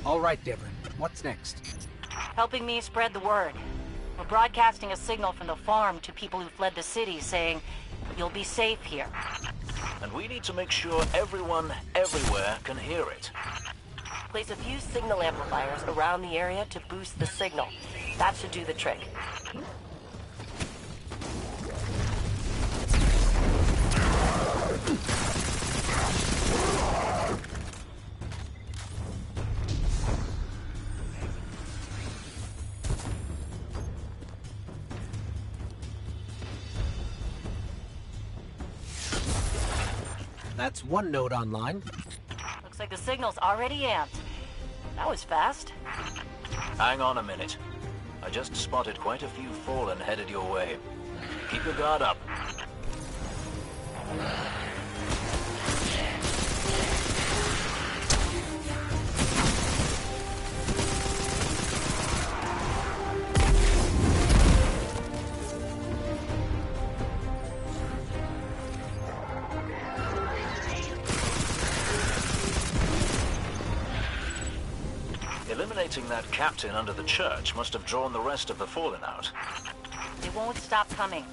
All right, Devon. What's next? Helping me spread the word. We're broadcasting a signal from the farm to people who fled the city saying, you'll be safe here. And we need to make sure everyone, everywhere, can hear it. Place a few signal amplifiers around the area to boost the signal. That should do the trick. That's one node online. Looks like the signal's already amped. That was fast. Hang on a minute. I just spotted quite a few fallen headed your way. Keep your guard up. Eliminating that captain under the church must have drawn the rest of the fallen out. They won't stop coming.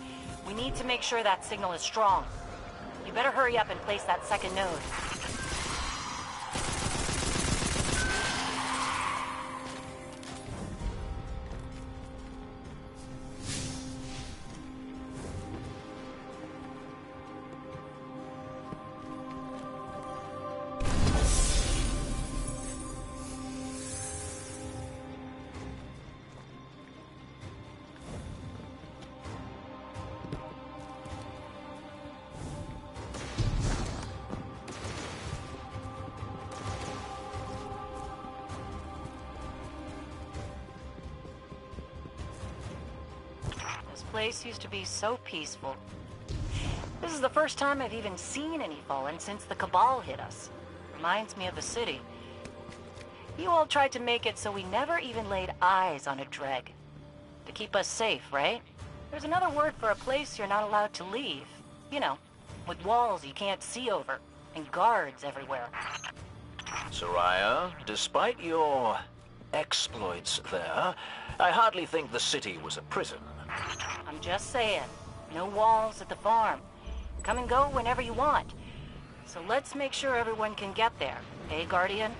We need to make sure that signal is strong. You better hurry up and place that second node. This place used to be so peaceful. This is the first time I've even seen any fallen since the Cabal hit us. Reminds me of the city. You all tried to make it so we never even laid eyes on a dreg. To keep us safe, right? There's another word for a place you're not allowed to leave. You know, with walls you can't see over, and guards everywhere. Soraya, despite your exploits there, I hardly think the city was a prison. I'm just saying, no walls at the farm. Come and go whenever you want. So let's make sure everyone can get there, eh, Guardian?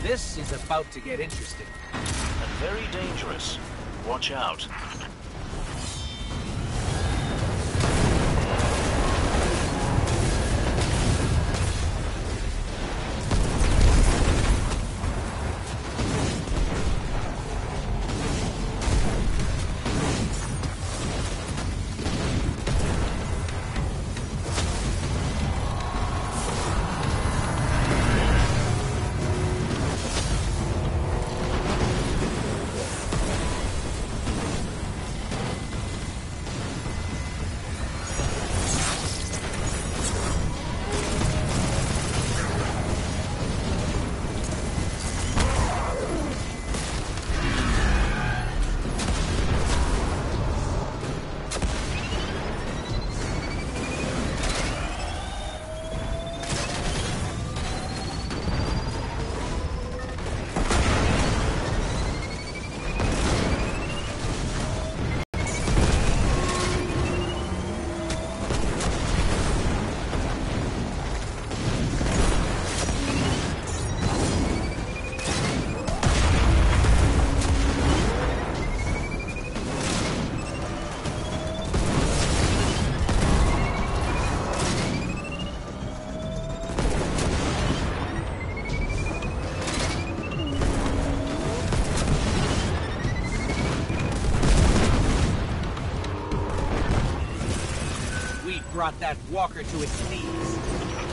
This is about to get interesting. And very dangerous. Watch out. Brought that walker to its knees.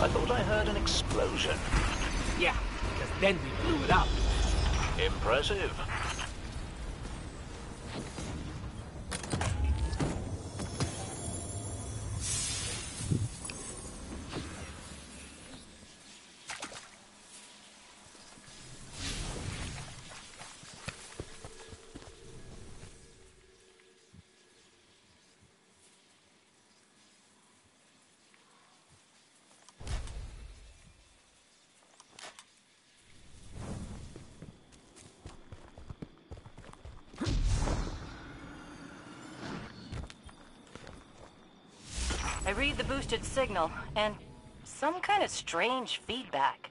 I thought I heard an explosion. Yeah, because then we blew it up. Impressive. I read the boosted signal, and some kind of strange feedback.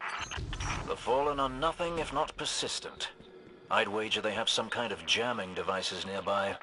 The Fallen are nothing if not persistent. I'd wager they have some kind of jamming devices nearby.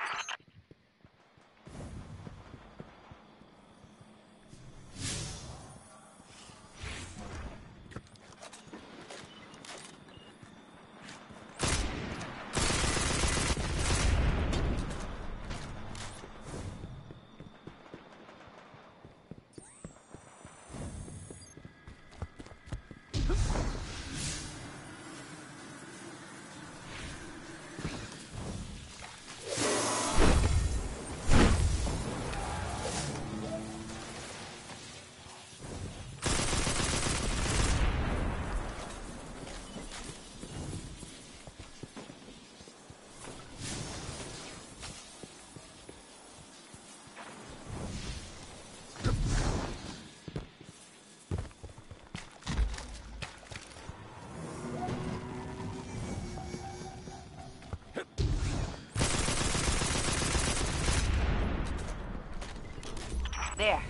There.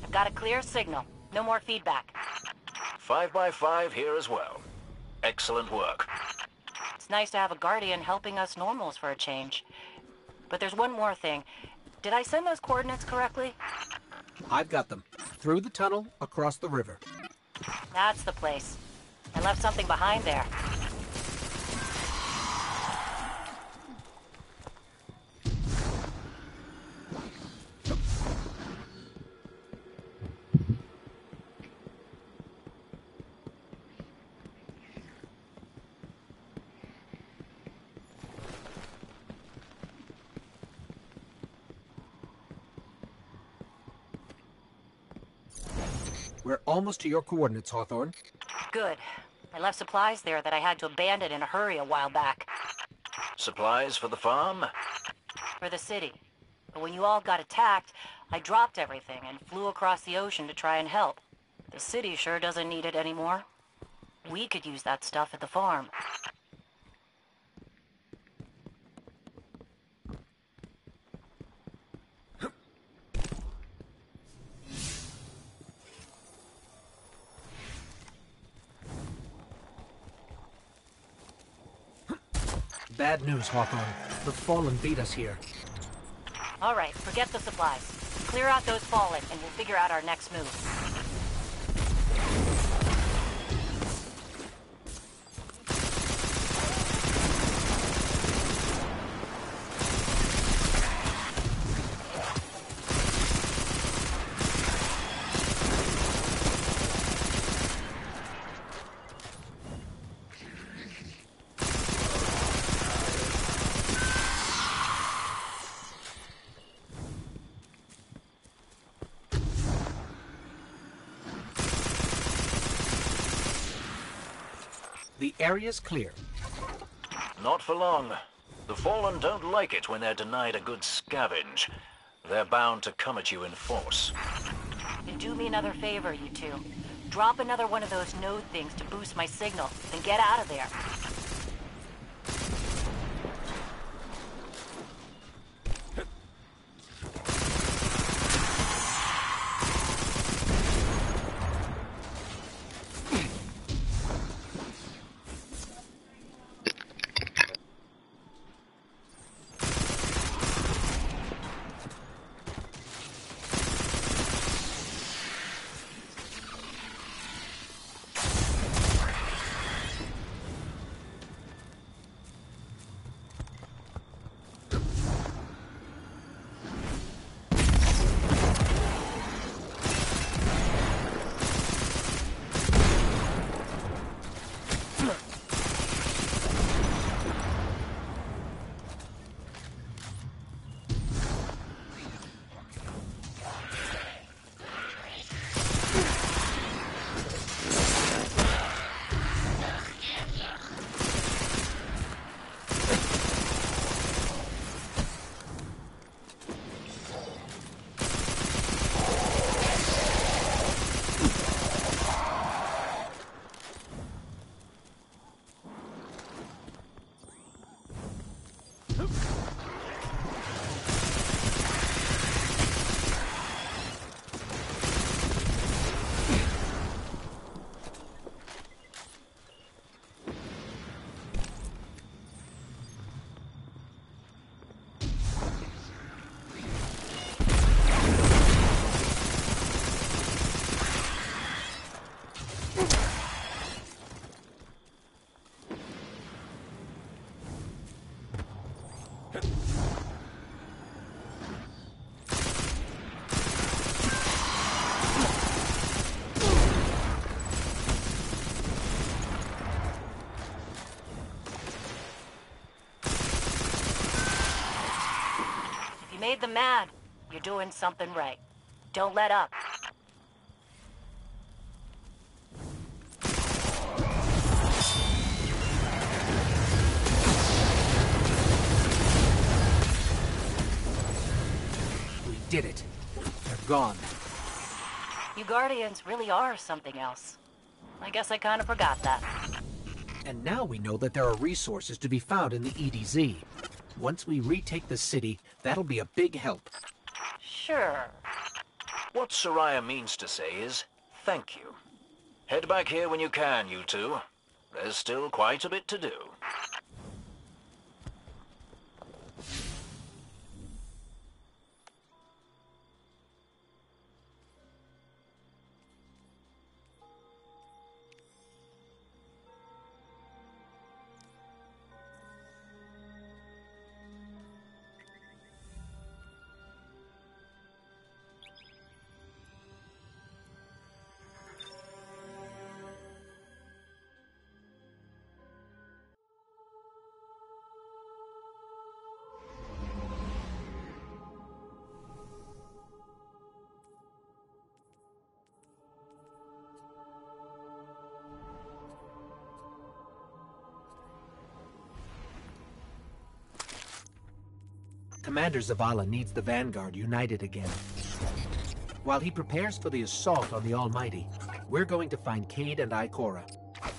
I've got a clear signal. No more feedback. 5 by 5 here as well. Excellent work. It's nice to have a guardian helping us normals for a change. But there's one more thing. Did I send those coordinates correctly? I've got them. Through the tunnel, across the river. That's the place. I left something behind there. We're almost to your coordinates, Hawthorne. Good. I left supplies there that I had to abandon in a hurry a while back. Supplies for the farm? For the city. But when you all got attacked, I dropped everything and flew across the ocean to try and help. The city sure doesn't need it anymore. We could use that stuff at the farm. Bad news, Hawthorne. The Fallen beat us here. All right, forget the supplies. Clear out those Fallen, and we'll figure out our next move. The area's clear. Not for long. The Fallen don't like it when they're denied a good scavenge. They're bound to come at you in force. And do me another favor, you two. Drop another one of those node things to boost my signal, then get out of there. them mad. You're doing something right. Don't let up. We did it. They're gone. You Guardians really are something else. I guess I kind of forgot that. And now we know that there are resources to be found in the EDZ. Once we retake the city, that'll be a big help. Sure. What Soraya means to say is, thank you. Head back here when you can, you two. There's still quite a bit to do. Commander Zavala needs the Vanguard united again. While he prepares for the assault on the Almighty, we're going to find Cade and Ikora.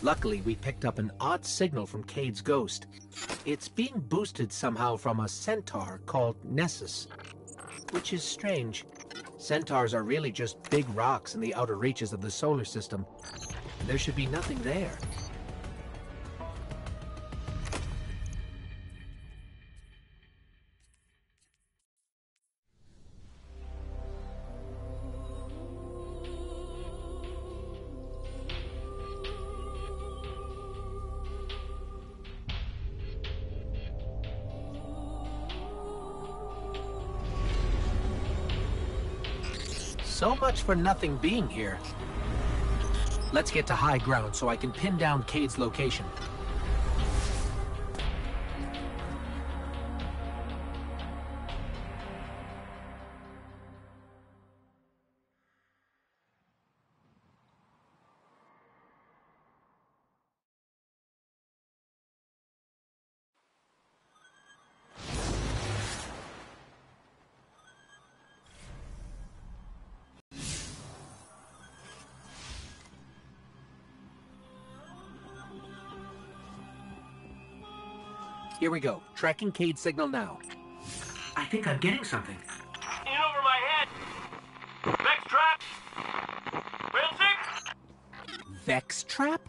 Luckily, we picked up an odd signal from Cade's ghost. It's being boosted somehow from a centaur called Nessus, which is strange. Centaurs are really just big rocks in the outer reaches of the solar system. There should be nothing there. So much for nothing being here. Let's get to high ground so I can pin down Cade's location. Here we go. Tracking Cade's signal now. I think I'm getting something. In over my head. Vex trap. Rail 6. Vex trap?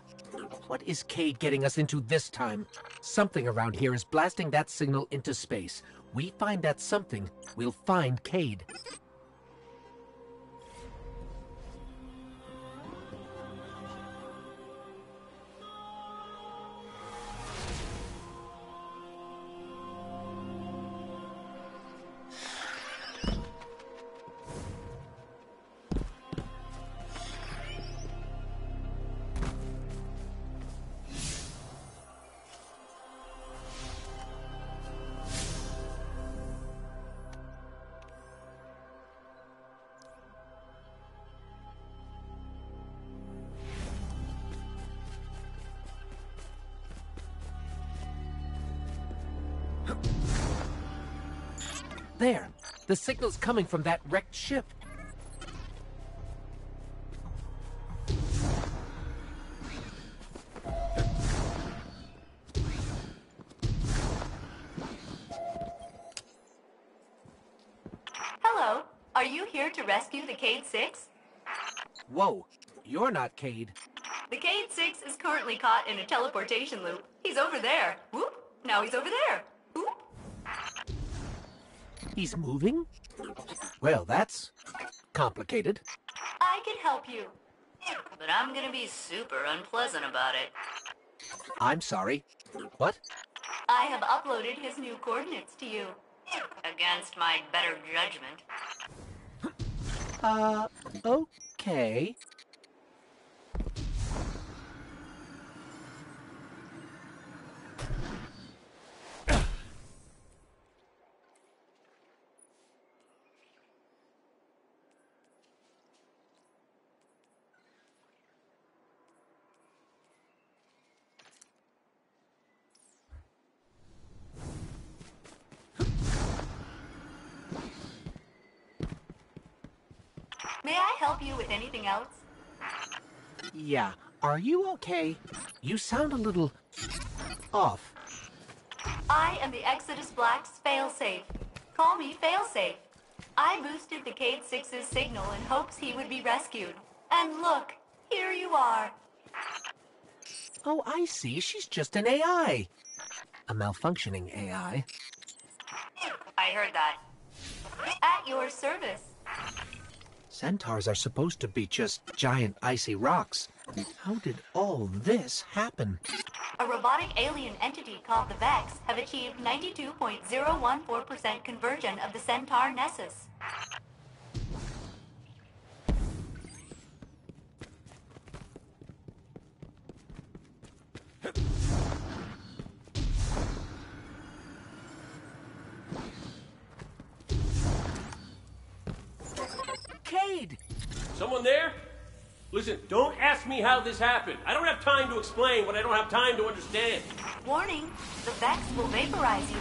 What is Cade getting us into this time? Something around here is blasting that signal into space. We find that something, we'll find Cade. There! The signal's coming from that wrecked ship. Hello. Are you here to rescue the Cade 6? Whoa, you're not Cade. The Cade 6 is currently caught in a teleportation loop. He's over there. Whoop. Now he's over there. Whoop. He's moving? Well, that's complicated. I can help you. But I'm gonna be super unpleasant about it. I'm sorry. What? I have uploaded his new coordinates to you. Against my better judgment. Okay. May I help you with anything else? Yeah, are you okay? You sound a little off. I am the Exodus Black's failsafe. Call me failsafe. I boosted the Cade 6's signal in hopes he would be rescued. And look, here you are. Oh, I see. She's just an AI. A malfunctioning AI. I heard that. At your service. Centaurs are supposed to be just giant icy rocks. How did all this happen? A robotic alien entity called the Vex have achieved 92.014% conversion of the Centaur Nessus. Cade! Someone there? Listen, don't ask me how this happened. I don't have time to explain what I don't have time to understand. Warning, the Vex will vaporize you.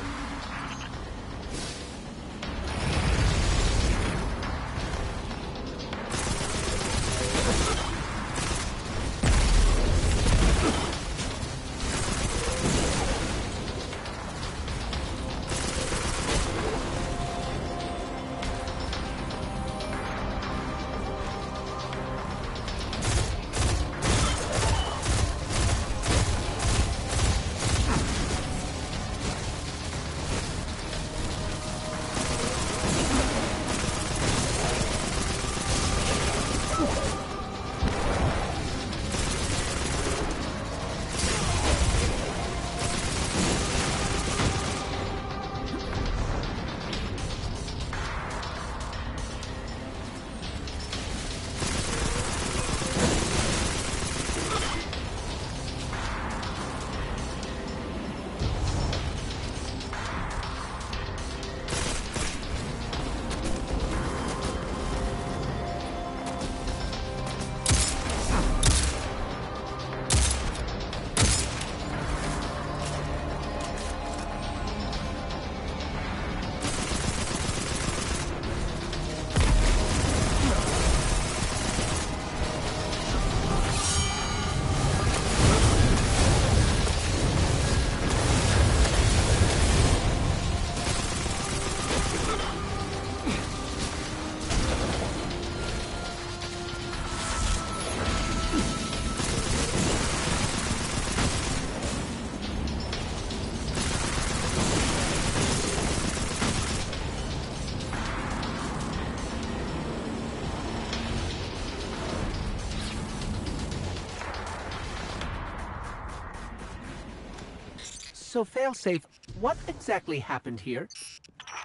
So, Failsafe, what exactly happened here?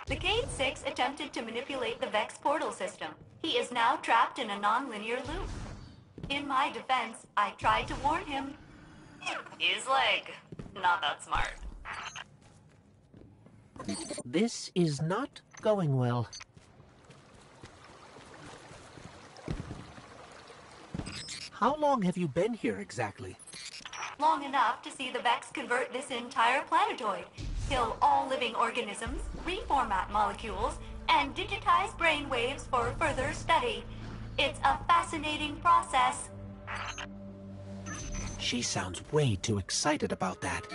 The Cade 6 attempted to manipulate the Vex portal system. He is now trapped in a non-linear loop. In my defense, I tried to warn him. He's like, not that smart. This is not going well. How long have you been here exactly? Long enough to see the Vex convert this entire planetoid, kill all living organisms, reformat molecules, and digitize brainwaves for further study. It's a fascinating process. She sounds way too excited about that.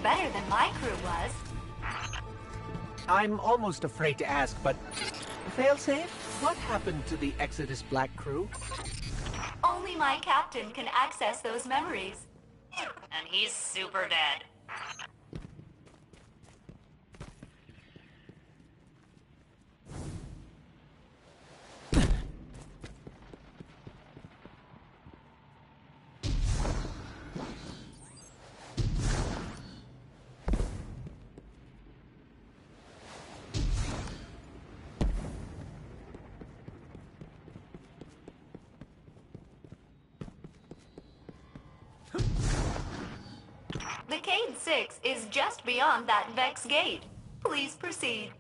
much better than my crew was. I'm almost afraid to ask, but failsafe, what happened to the Exodus Black crew? Only my captain can access those memories. And he's super dead. The Cade 6 is just beyond that Vex gate. Please proceed.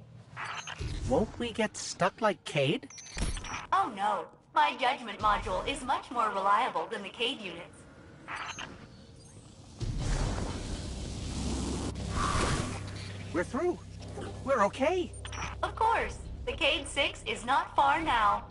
Won't we get stuck like Cade? Oh no, my judgment module is much more reliable than the Cade units. We're through. We're okay. Of course, the Cade 6 is not far now.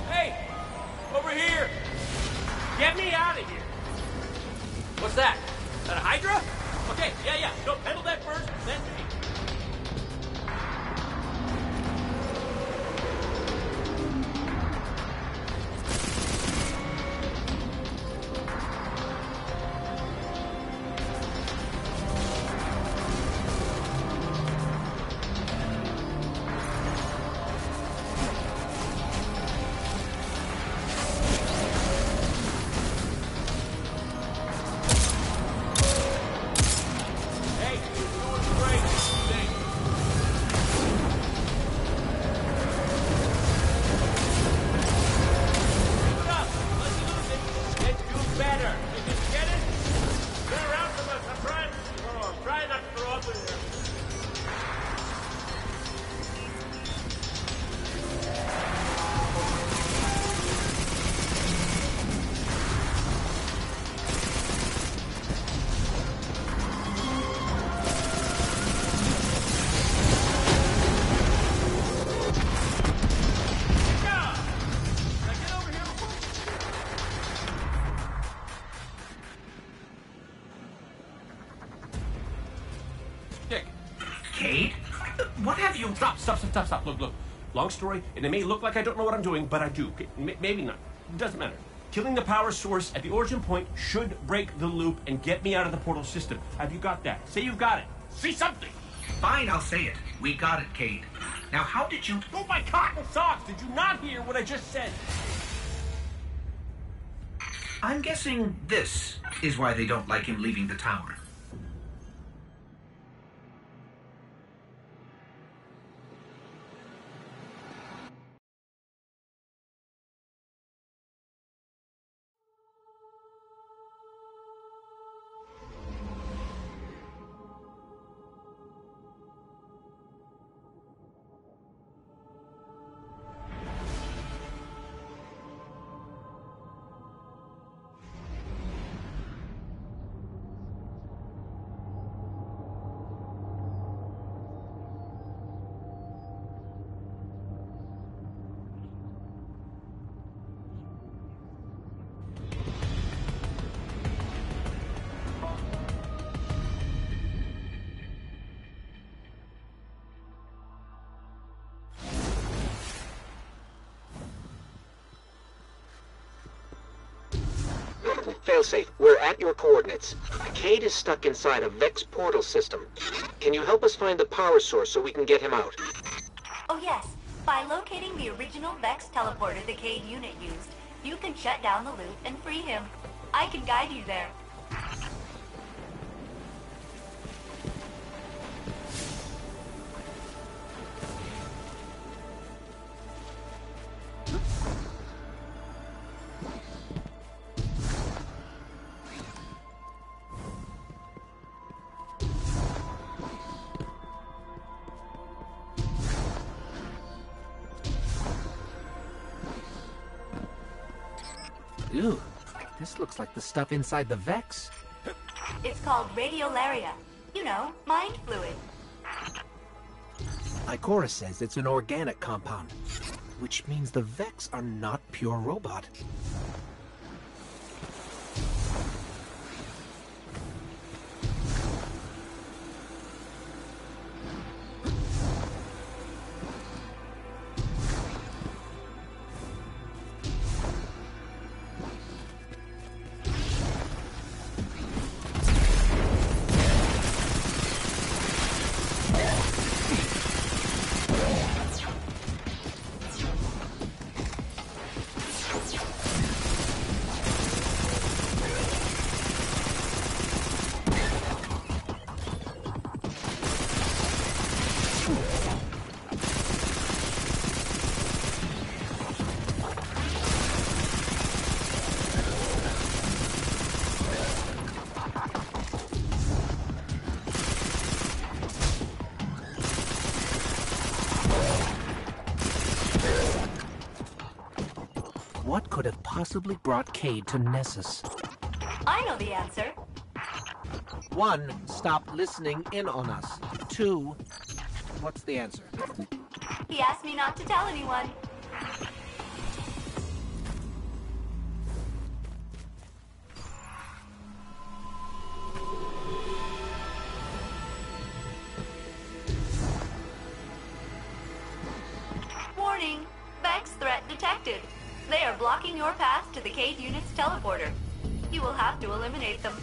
Hey! Over here! Get me out of here! What's that? Is that a Hydra? Okay, yeah. No, handle that first, then me. Hey, you're doing great. Thanks. Keep it up. Let's lose it. Let's do better. You just get it? Get around from us. I'm trying not to throw up in here. Yeah! Now get over here before Dick. Cade? What have you... Stop. Look. Long story, and it may look like I don't know what I'm doing, but I do. Okay? Maybe not. Doesn't matter. Killing the power source at the origin point should break the loop and get me out of the portal system. Have you got that? Say you've got it. Say something. Fine, I'll say it. We got it, Cade. Now, how did you... Oh, my cotton socks! Did you not hear what I just said? I'm guessing this is why they don't like him leaving the tower. Failsafe, we're at your coordinates. Cade is stuck inside a Vex portal system. Can you help us find the power source so we can get him out? Oh yes, by locating the original Vex teleporter the Cade unit used, you can shut down the loop and free him. I can guide you there. Ew, this looks like the stuff inside the Vex. It's called radiolaria. You know, mind fluid. Ikora says it's an organic compound, which means the Vex are not pure robot. What could have possibly brought Cade to Nessus? I know the answer. 1, stop listening in on us. 2, what's the answer? He asked me not to tell anyone. Warning! Vex threat detected. They are blocking your path to the Cade unit's teleporter. You will have to eliminate them.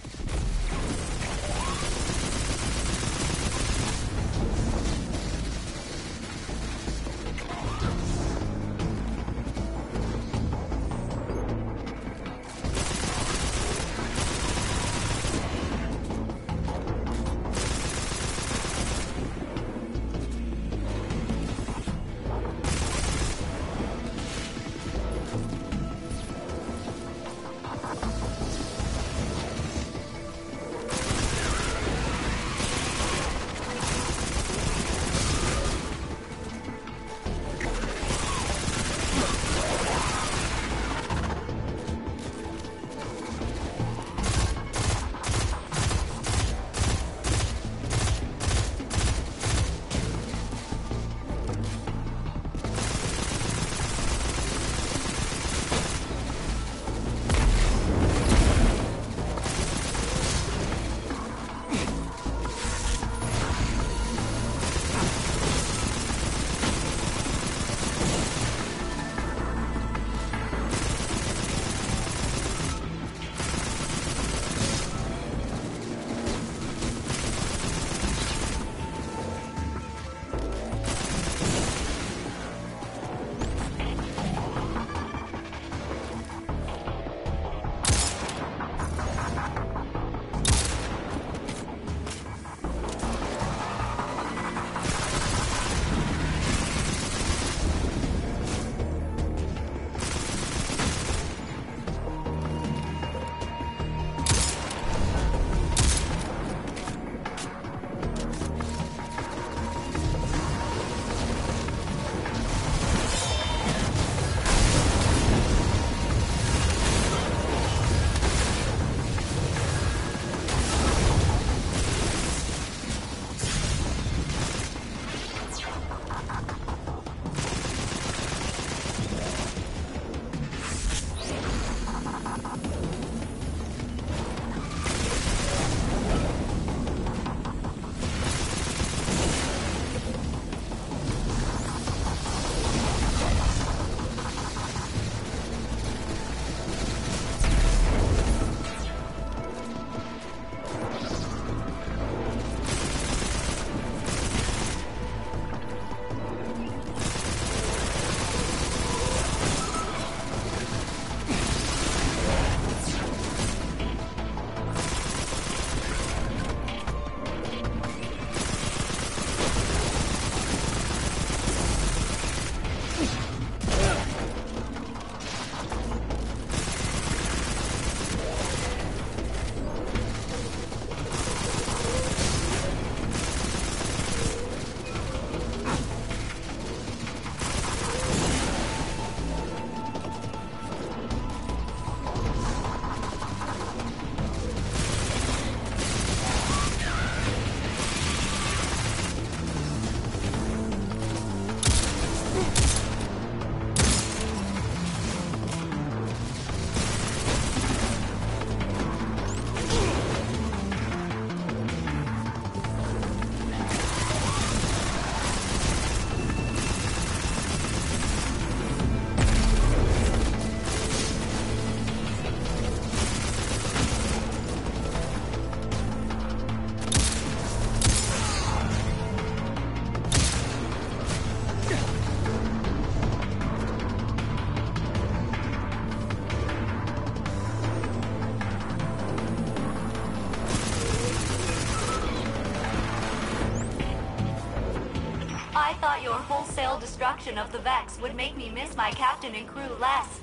thought your wholesale destruction of the Vex would make me miss my captain and crew less.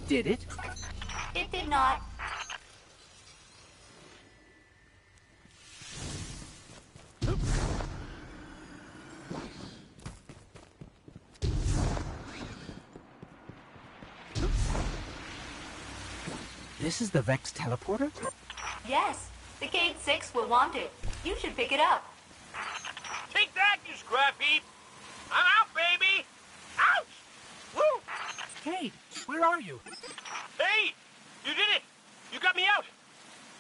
Did it? It did not. This is the Vex teleporter? Yes, the Cade 6 will want it. You should pick it up. Take that, you scrap heap! I'm out, baby! Ouch! Woo! Cade, where are you? Hey! You did it! You got me out!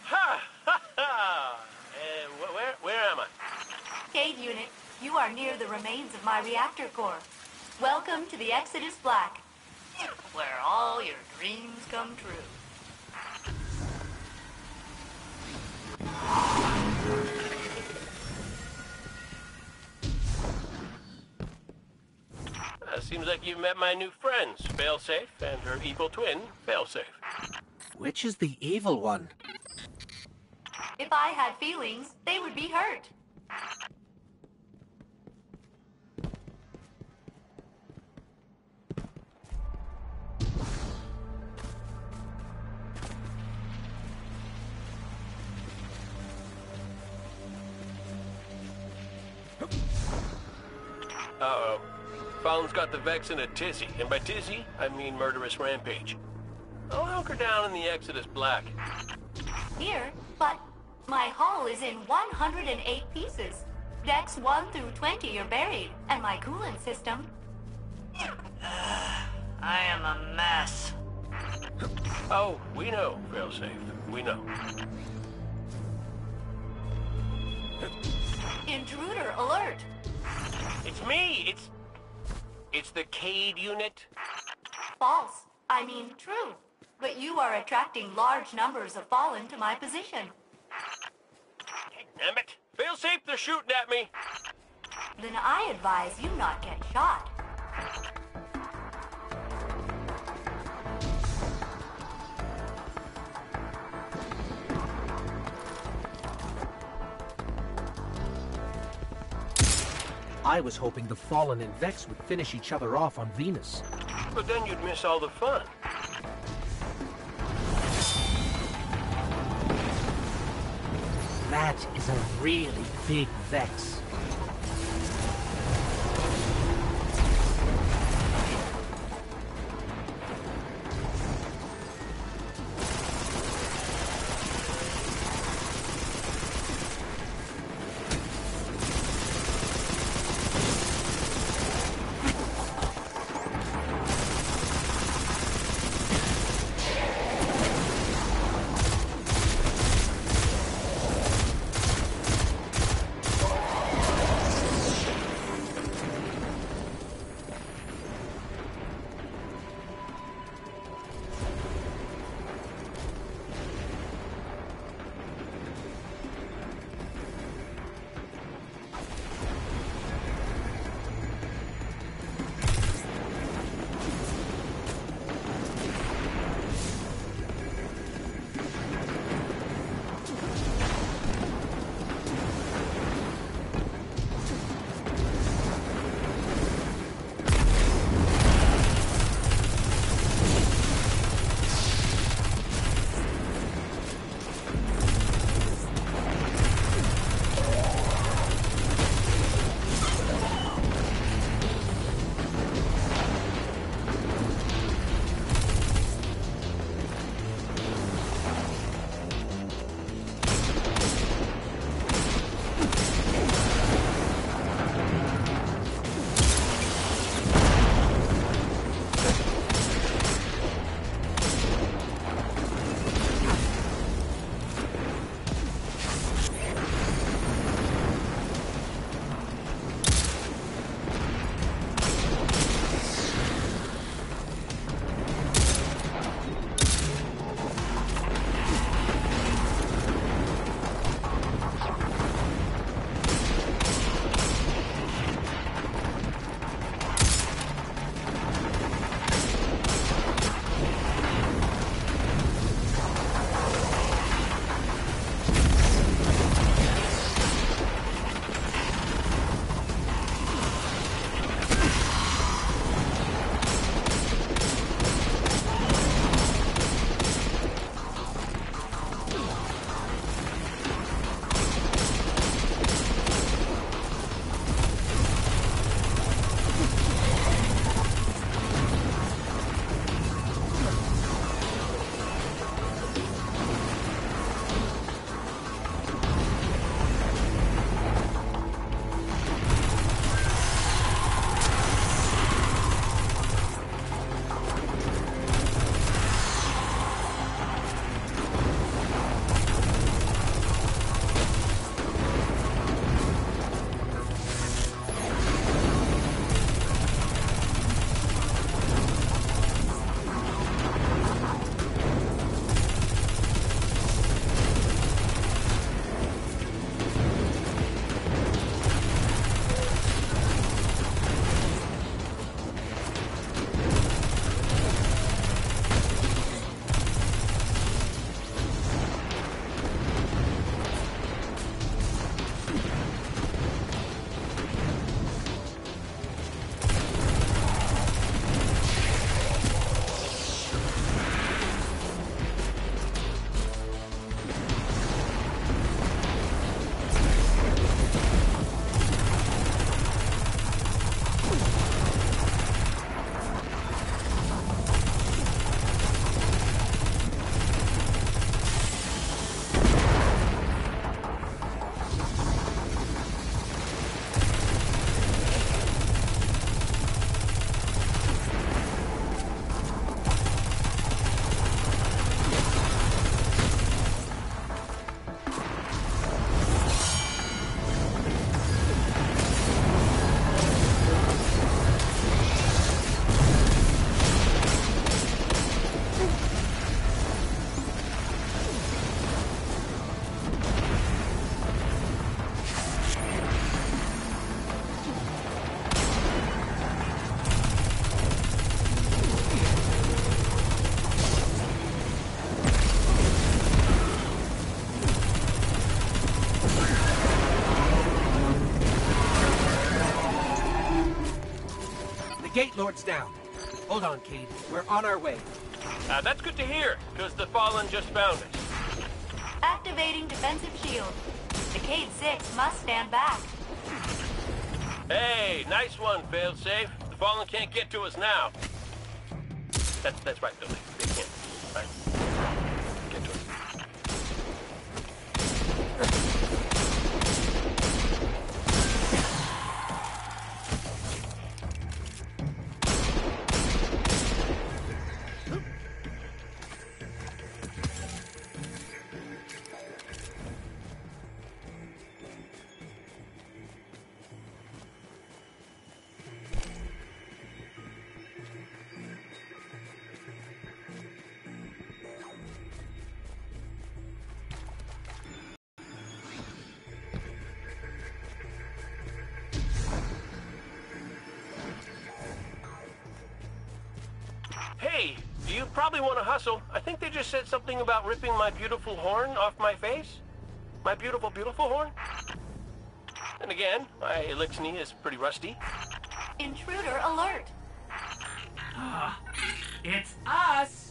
Ha! Ha! Ha! Where am I? Cade unit, you are near the remains of my reactor core. Welcome to the Exodus Black, where all your dreams come true. Seems like you've met my new friends, Failsafe, and her evil twin, Failsafe. Which is the evil one? If I had feelings, they would be hurt. Uh-oh. Fallon's got the Vex in a tizzy, and by tizzy, I mean murderous rampage. I'll hunker down in the Exodus Black. Here, but my hull is in 108 pieces. Decks 1 through 20 are buried, and my coolant system... I am a mess. Oh, we know, Failsafe. We know. Intruder alert! It's me! It's the Cade unit. False. I mean true. But you are attracting large numbers of Fallen to my position. Damn it! Failsafe, they're shooting at me! Then I advise you not get shot. I was hoping the Fallen and Vex would finish each other off on Venus. But then you'd miss all the fun. That is a really big Vex. Gate Lord's down. Hold on, Cade. We're on our way. That's good to hear, because the Fallen just found us. Activating defensive shield. The Cade 6 must stand back. Hey, nice one, failsafe. The Fallen can't get to us now. That's right, Billy. They can't. Right. Get to us. Hey, you probably want to hustle. I think they just said something about ripping my beautiful horn off my face. My beautiful, beautiful horn. And again, my elixir is pretty rusty. Intruder alert. It's us!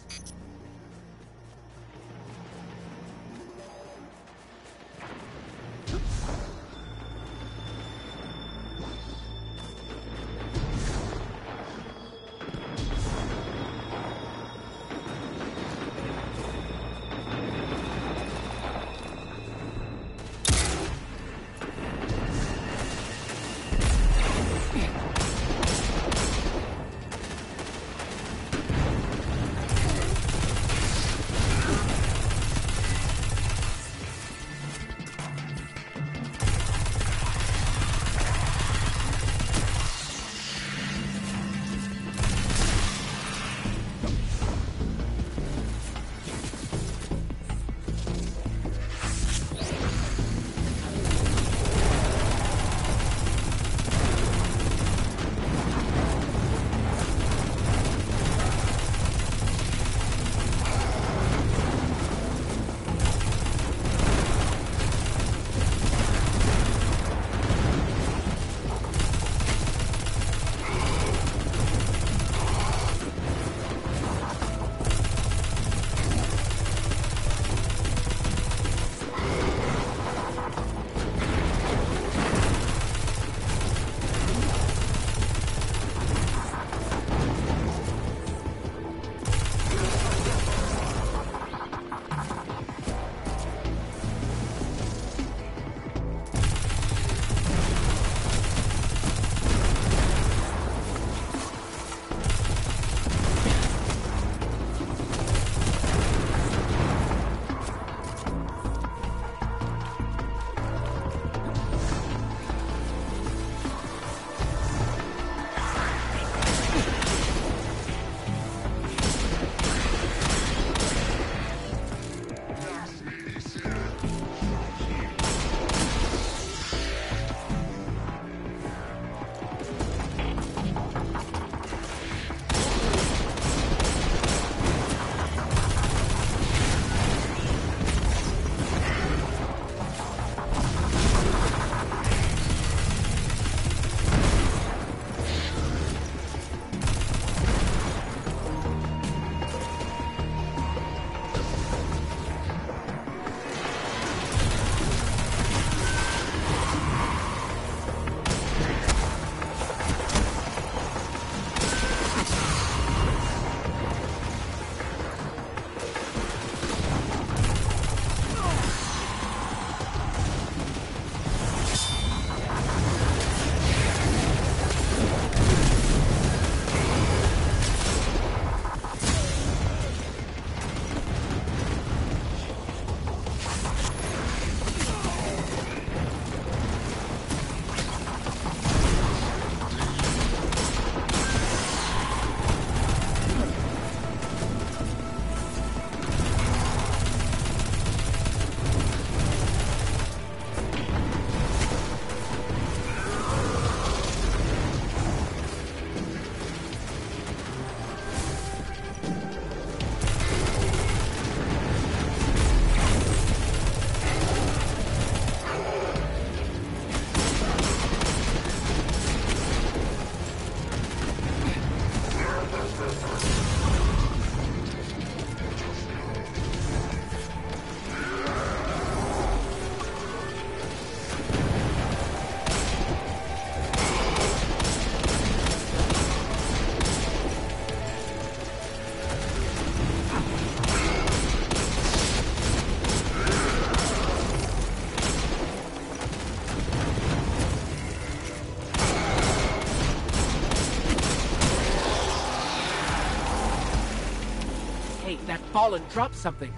Fallen dropped something.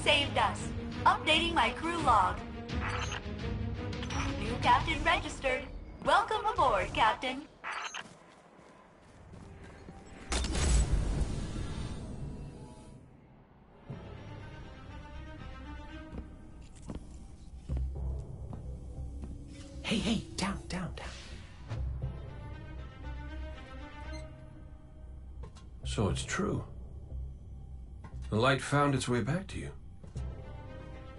Saved us. Updating my crew log. New captain registered. Welcome aboard, Captain. Hey, down. So it's true. The light found its way back to you.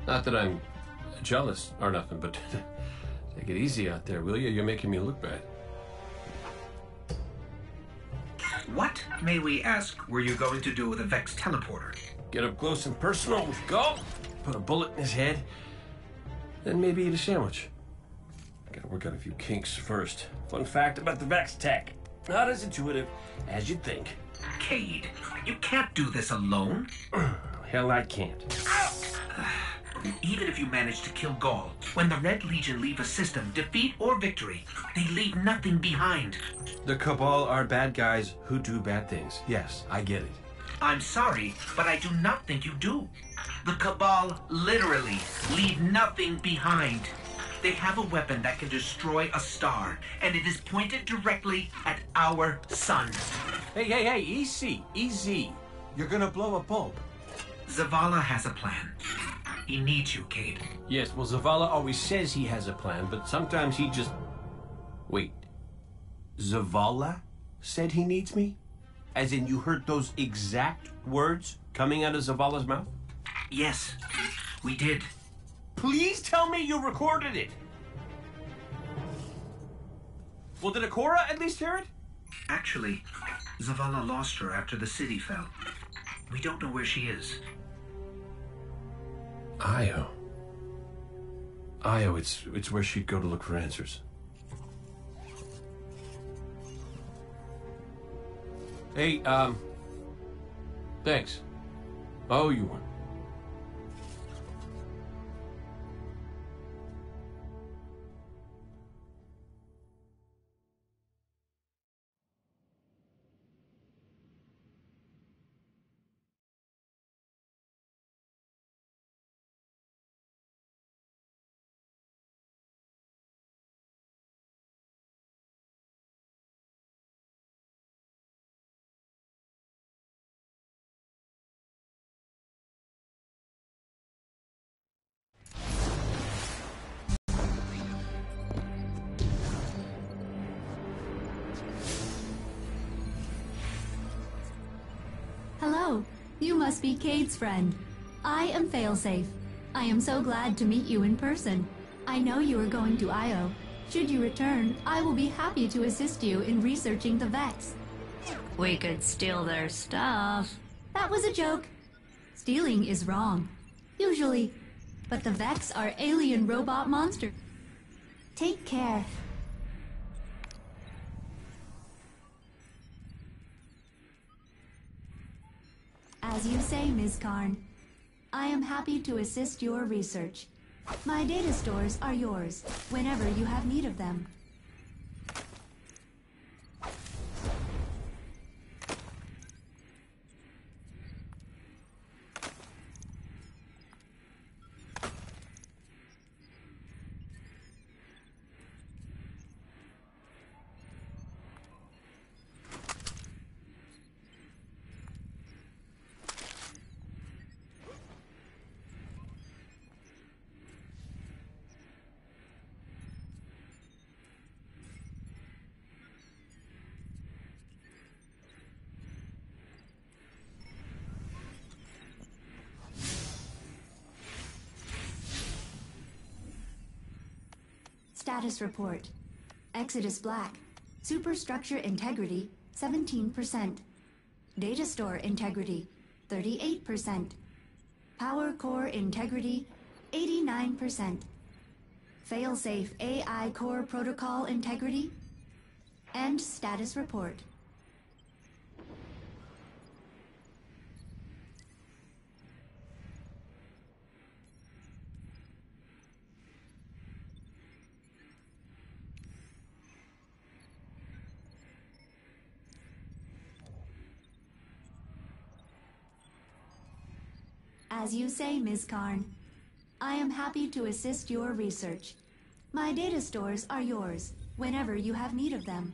Not that I'm jealous or nothing, but take it easy out there, will you? You're making me look bad. What, may we ask, were you going to do with a Vex teleporter? Get up close and personal with Gull, put a bullet in his head, then maybe eat a sandwich. Gotta work out a few kinks first. Fun fact about the Vex tech. Not as intuitive as you'd think. Cade, you can't do this alone. Hell, I can't. Even if you manage to kill Gaul, when the Red Legion leave a system, defeat or victory, they leave nothing behind. The Cabal are bad guys who do bad things. Yes, I get it. I'm sorry, but I do not think you do. The Cabal literally leave nothing behind. They have a weapon that can destroy a star, and it is pointed directly at our sun. Hey, easy. You're gonna blow a bulb. Zavala has a plan. He needs you, Cade. Yes, well, Zavala always says he has a plan, but sometimes he just... Wait. Zavala said he needs me? As in you heard those exact words coming out of Zavala's mouth? Yes, we did. Please tell me you recorded it. Well, did Akora at least hear it? Actually, Zavala lost her after the city fell. We don't know where she is. Io, it's where she'd go to look for answers. Hey, thanks. Oh, you won. Hello, you must be Cade's friend. I am Failsafe. I am so glad to meet you in person. I know you are going to Io. Should you return, I will be happy to assist you in researching the Vex. We could steal their stuff. That was a joke. Stealing is wrong. Usually. But the Vex are alien robot monsters. Take care. As you say, Ms. Karn, I am happy to assist your research. My data stores are yours, whenever you have need of them. Status report. Exodus Black. Superstructure integrity, 17%. Data store integrity, 38%. Power core integrity, 89%. Failsafe AI core protocol integrity. End status report. As you say, Ms. Karn. I am happy to assist your research. My data stores are yours, whenever you have need of them.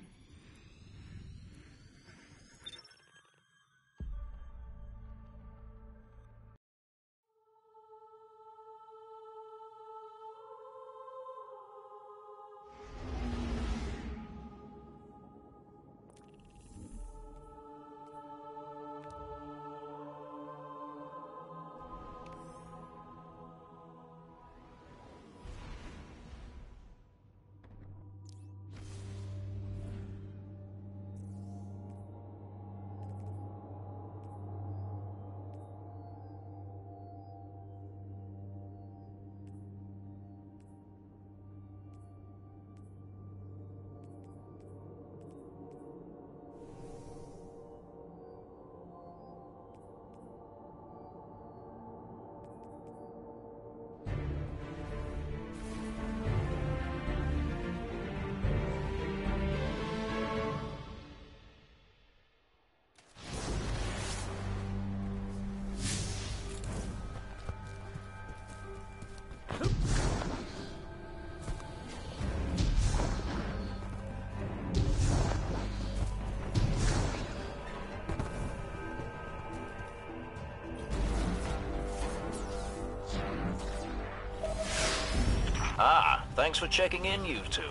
Ah, thanks for checking in, you two.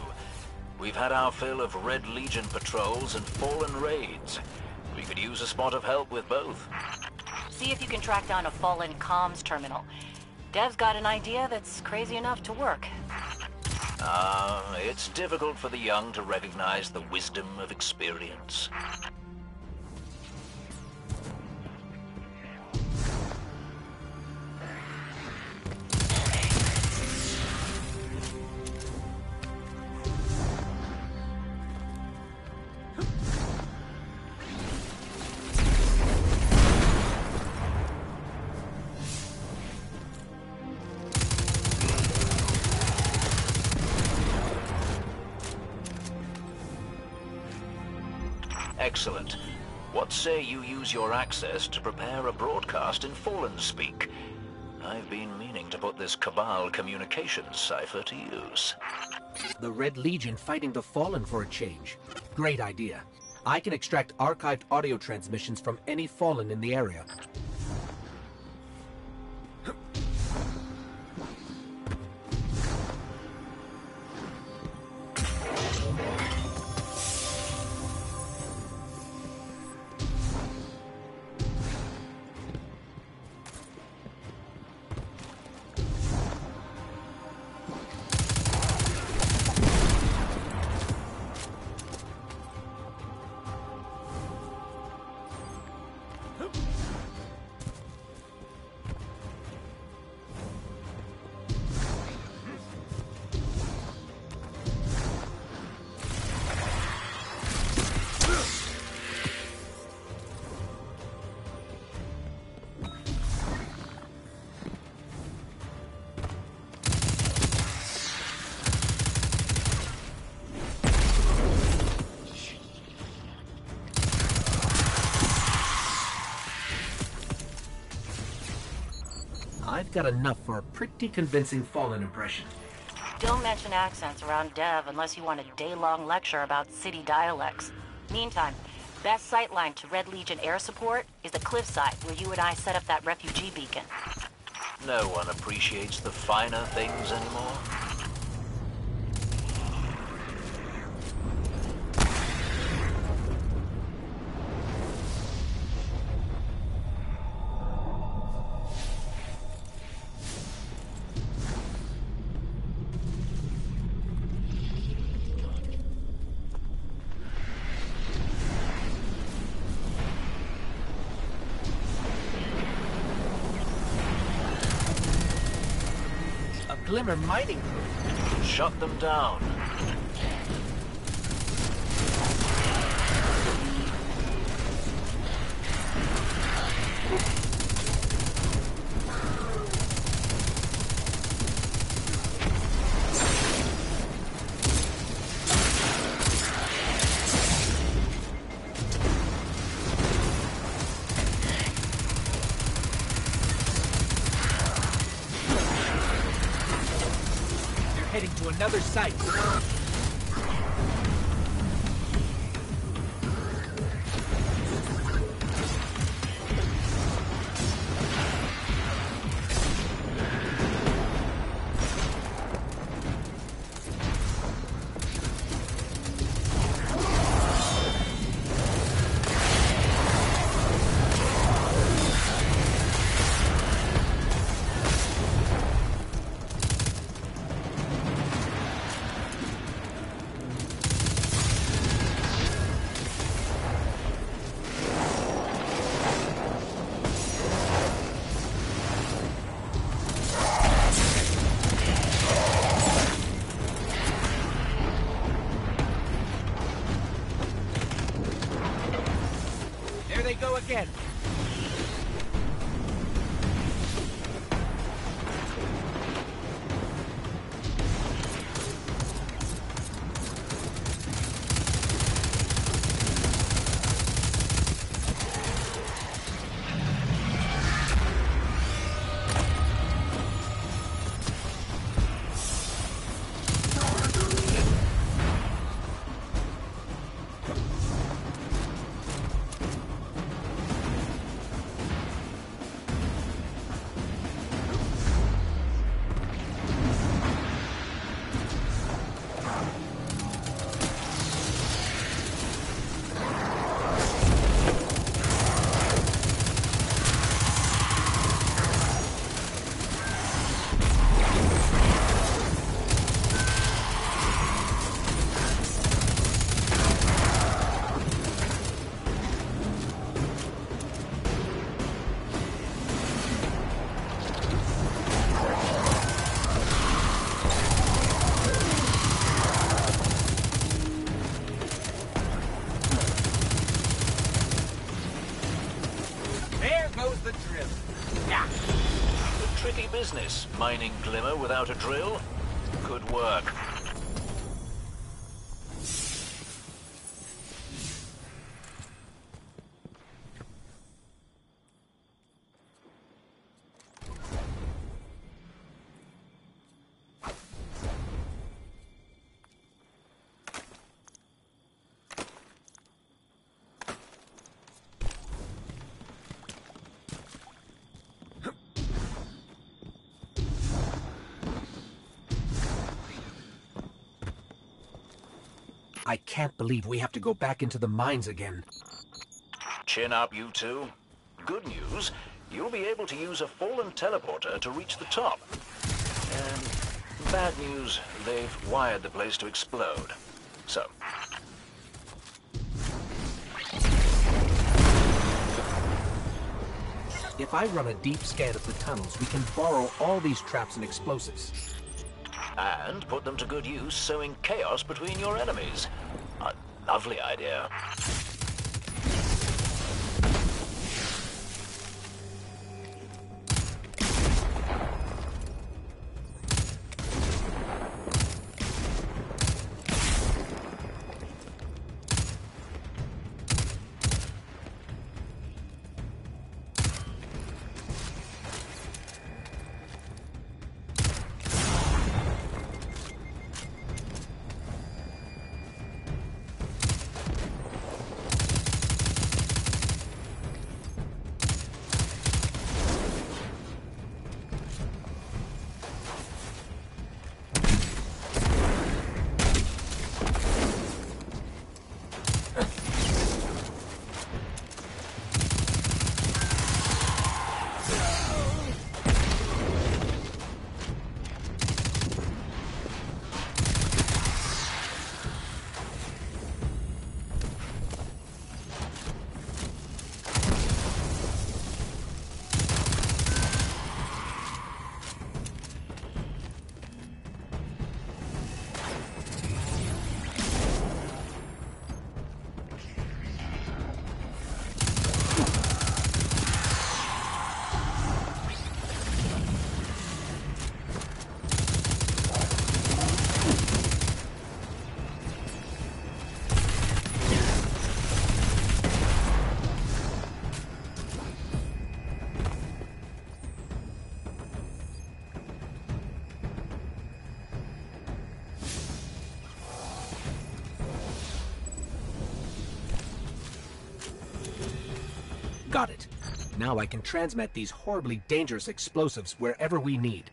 We've had our fill of Red Legion patrols and Fallen raids. We could use a spot of help with both. See if you can track down a Fallen comms terminal. Dev's got an idea that's crazy enough to work. It's difficult for the young to recognize the wisdom of experience. Excellent. What say you use your access to prepare a broadcast in Fallen speak? I've been meaning to put this Cabal communications cipher to use. The Red Legion fighting the Fallen for a change. Great idea. I can extract archived audio transmissions from any Fallen in the area. I've got enough for a pretty convincing Fallen impression. Don't mention accents around Dev unless you want a day-long lecture about city dialects. Meantime, best sightline to Red Legion air support is the cliffside where you and I set up that refugee beacon. No one appreciates the finer things anymore. Glimmer mining crew. Shut them down. Heading to another site. They go again. Tricky business, mining Glimmer without a drill. Good work. I can't believe we have to go back into the mines again. Chin up, you two. Good news, you'll be able to use a fallen teleporter to reach the top. And bad news, they've wired the place to explode. So, If I run a deep scan of the tunnels, we can borrow all these traps and explosives. and put them to good use sowing chaos between your enemies. A lovely idea. Got it. Now I can transmit these horribly dangerous explosives wherever we need.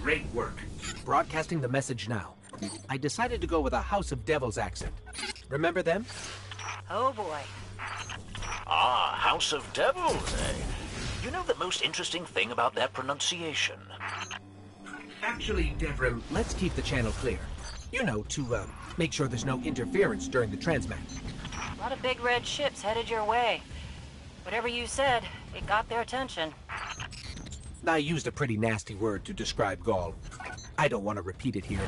Great work. Broadcasting the message now. I decided to go with a House of Devils accent. Remember them? Oh boy. Ah, House of Devils, eh? You know the most interesting thing about their pronunciation? Actually, Devrim, let's keep the channel clear. You know, to make sure there's no interference during the transmat. A lot of big red ships headed your way. Whatever you said, it got their attention. I used a pretty nasty word to describe Gaul. I don't want to repeat it here.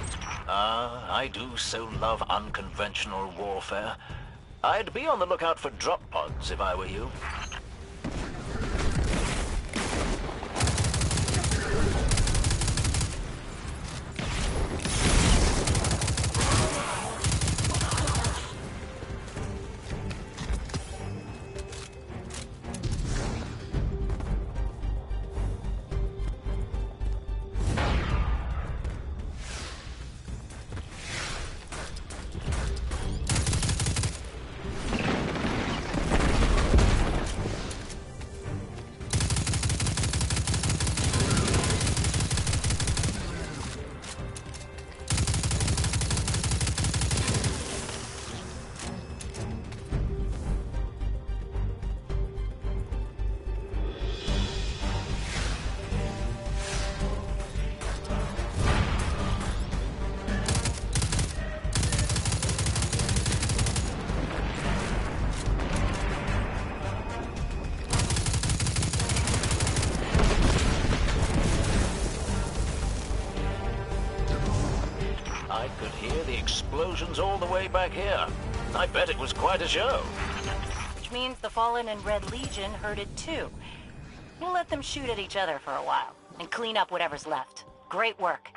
I do so love unconventional warfare. I'd be on the lookout for drop pods if I were you. I could hear the explosions all the way back here. I bet it was quite a show. Which means the Fallen and Red Legion heard it too. We'll let them shoot at each other for a while, and clean up whatever's left. Great work.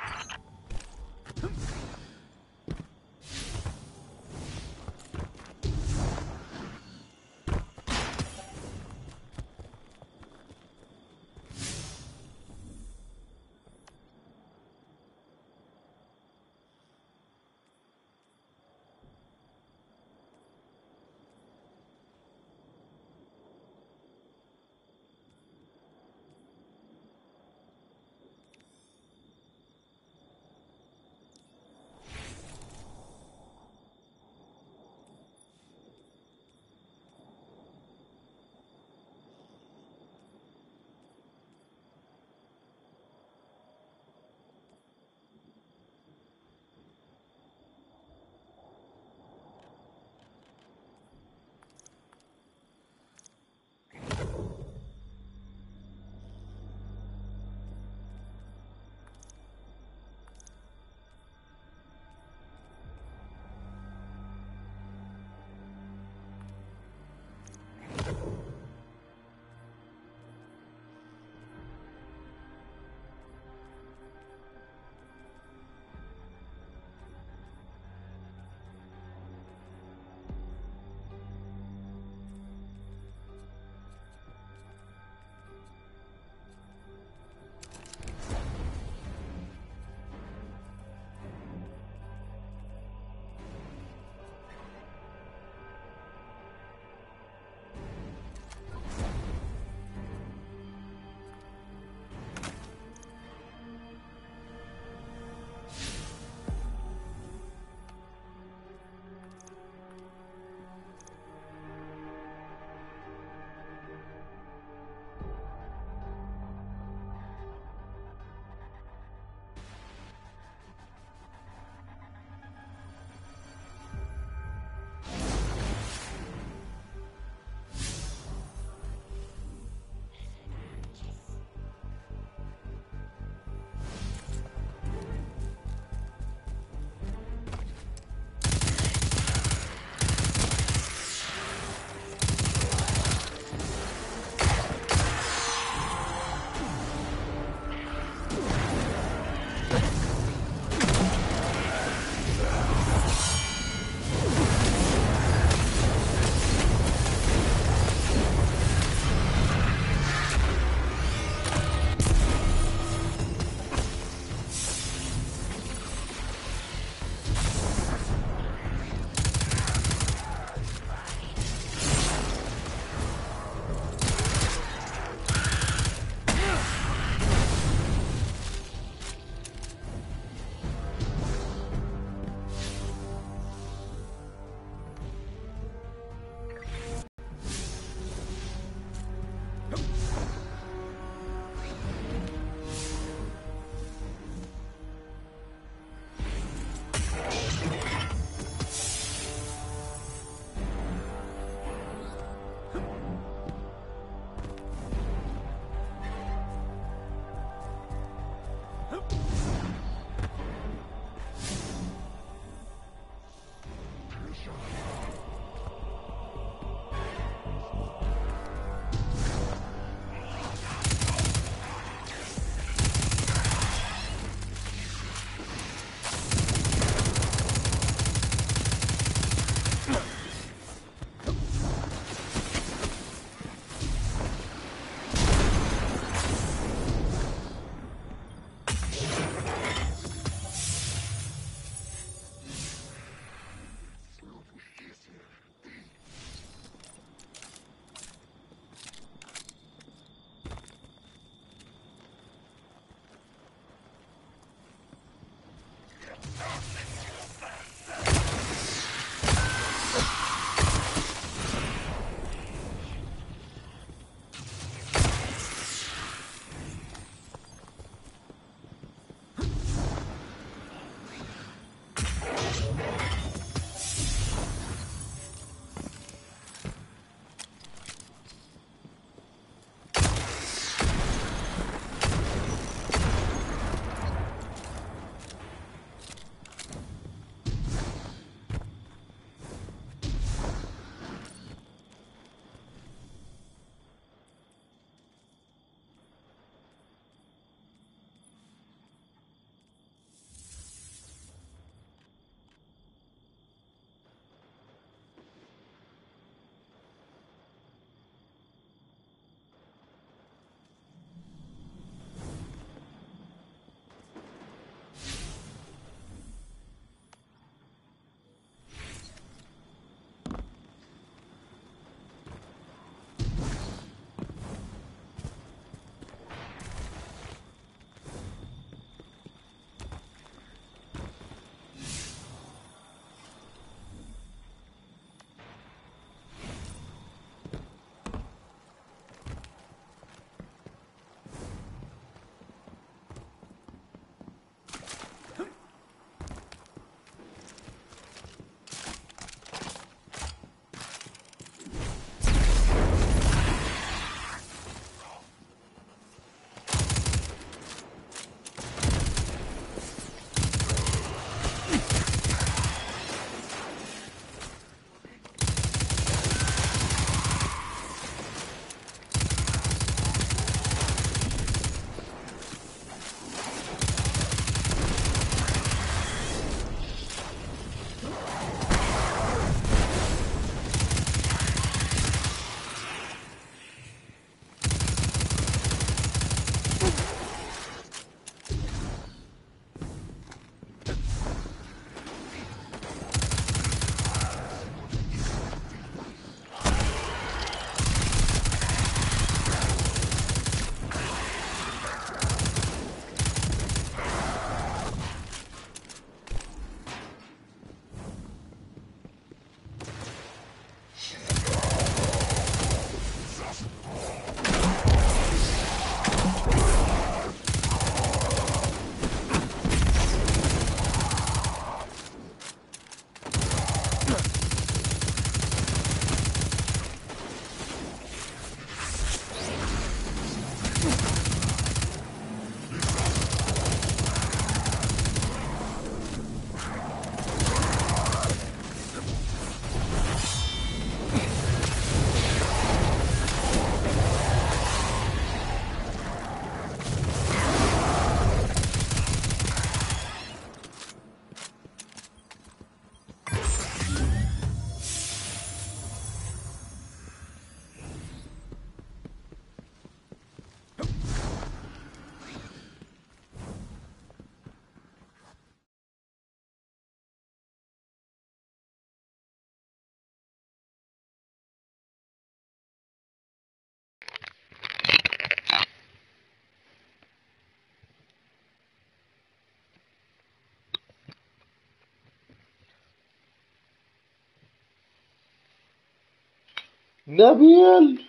نبيل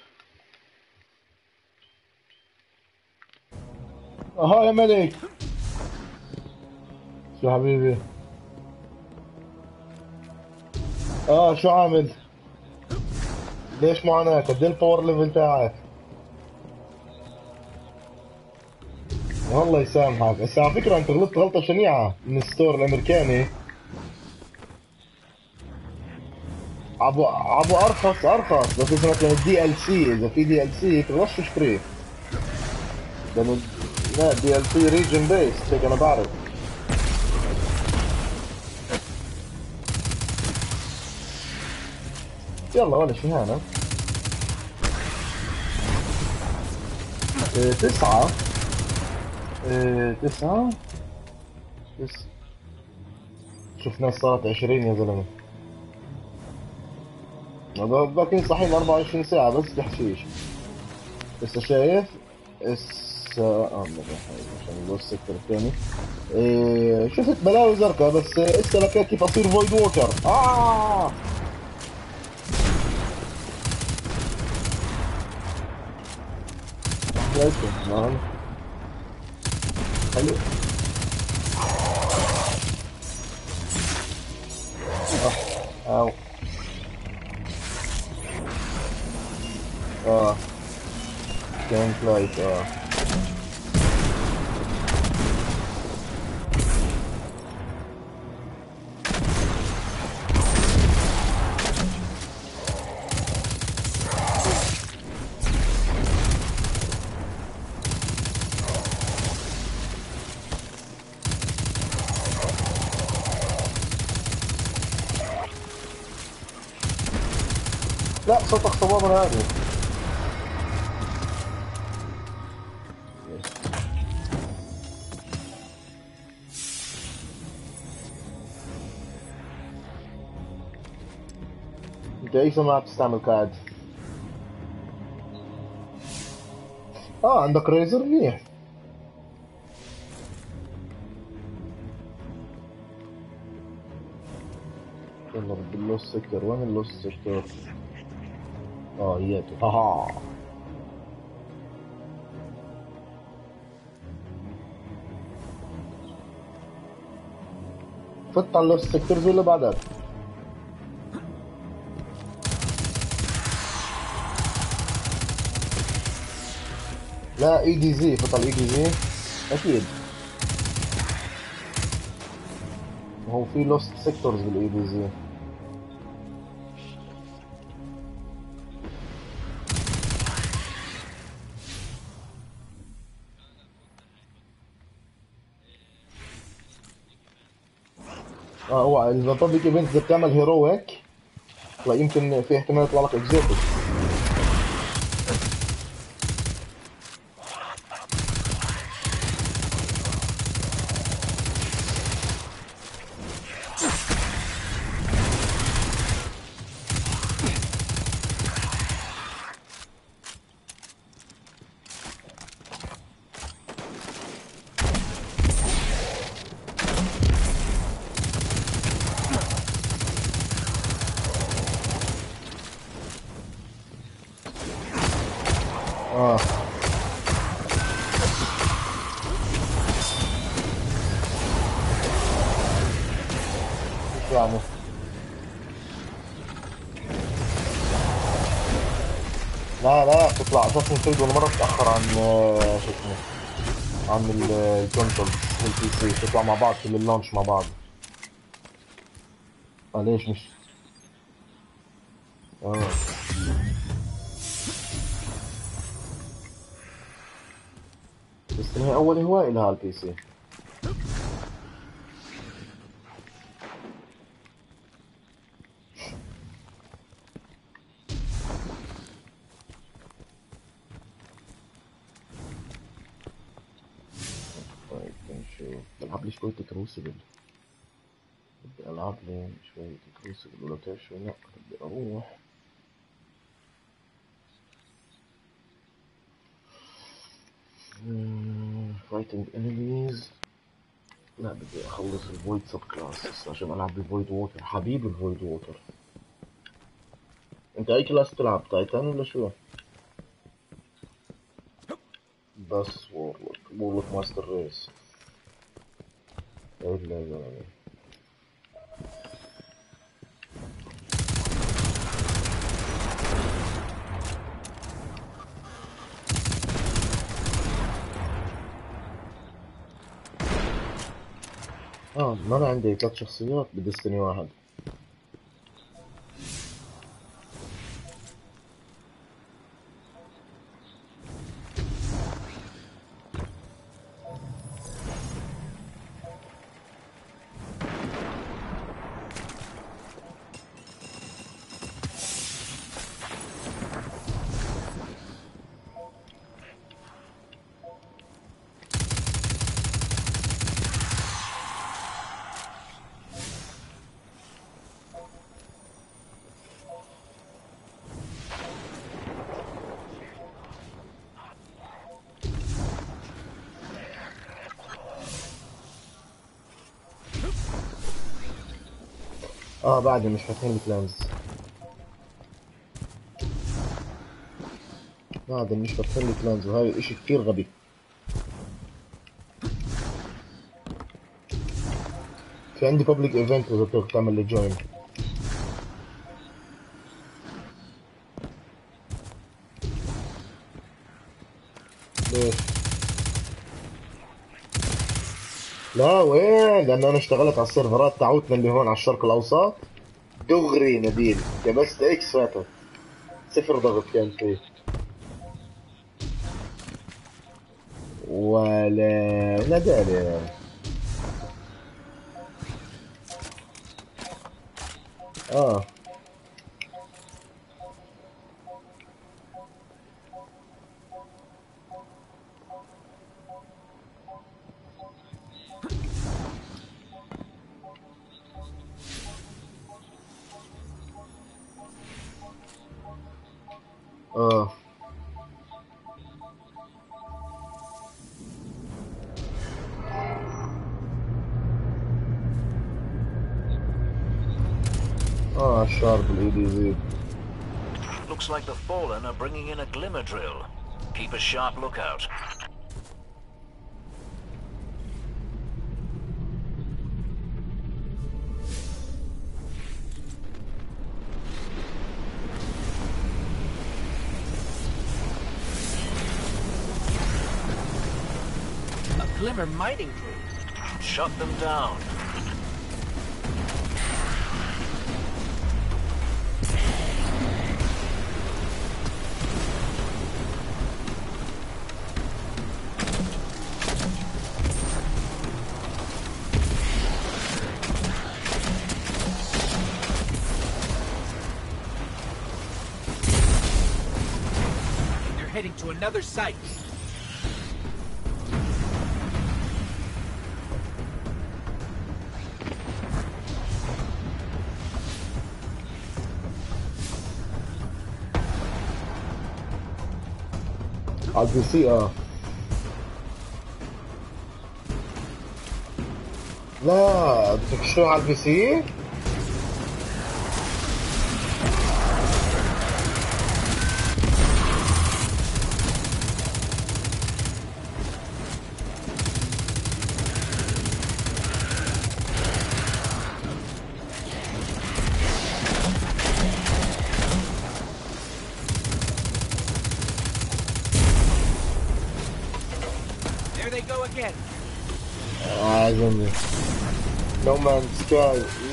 اها يا ملك. شو حبيبي؟ شو عامل؟ ليش معاناة؟ قد ايه الباور ليفل تاعك؟ والله يسامحك. بس على فكرة انت غلطت غلطة شنيعة من الستور الامريكاني. عبو ارخص بس اذا مثلا الدي ال سي، اذا في دي ال سي تقدرش تشتريه. لانه لا، دي ال سي ريجن بيست، هيك انا بعرف. يلا ولا شي هانا. 9. 9. شوف ناس صارت 20 يا زلمة. باقيين صحيين 24 ساعة بس تحشيش. لسه شايف؟ عشان نبص السكتور الثاني. شفت بلاوي زرقاء بس اسألك كيف اصير فويد ووكر. حلو. او كان فلايت. لا، صوتك صوابا هذه. انت اي سماعة بتستعمل قاعد؟ عندك ريزر منيح. يلا بدي اللوس سيكتور. وين اللوس سيكتور؟ اياته. فت على اللوس سيكتورز ولا بعدك؟ لا، اي دي زي. فت على الاي دي زي اكيد. هو في لوست سيكتورز بالاي دي زي. هو البابليك ايفنت اذا بتعمل هيرويك يمكن في احتمال يطلع لك اكزوتيك. يعني لا بتطلع اساسا كريد ولا مرة تتأخر عن شو اسمه، عن الكونسول والبي سي. بتطلع مع بعض في اللونش مع بعض. ليش مش بس هي اول هواية لها البي سي. طيب نشوف. بلعب لي شوية كروسبل. بدي العب لي شوية كروسبل ولا بتعرف شو؟ لا بدي اروح fighting enemies. لا بدي اخلص الفويد سب كلاس عشان العب بالفويد ووتر. حبيب الفويد ووتر. انت انت اي كلاس تلعب تايتان ولا شو؟ بس وورلوك ماستر ريس. لا لا. ما انا عندي 3 شخصيات بديستني واحد. بعد مش فاتحين الكلانز. بعد مش فاتحين الكلانز وهاي اشي كتير غبي. في عندي بابليك ايفنت اذا بدك تعمل لي جوين. ليش؟ لا وين؟ لانه انا اشتغلت على السيرفرات تاعوتنا اللي هون على الشرق الاوسط. دغري نبيل كبست اكس فاتت 0 ضغط كان فيه ولا داري. الشارب الايدي يزيد. Looks like the Fallen are bringing in a glimmer drill. Keep a sharp lookout. A glimmer mining crew. Shut them down. Heading to another site. على البي سي لا بدك شو على البي سي؟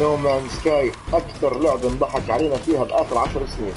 نو مان سكاي اكثر لعبه انضحك علينا فيها باخر 10 سنين.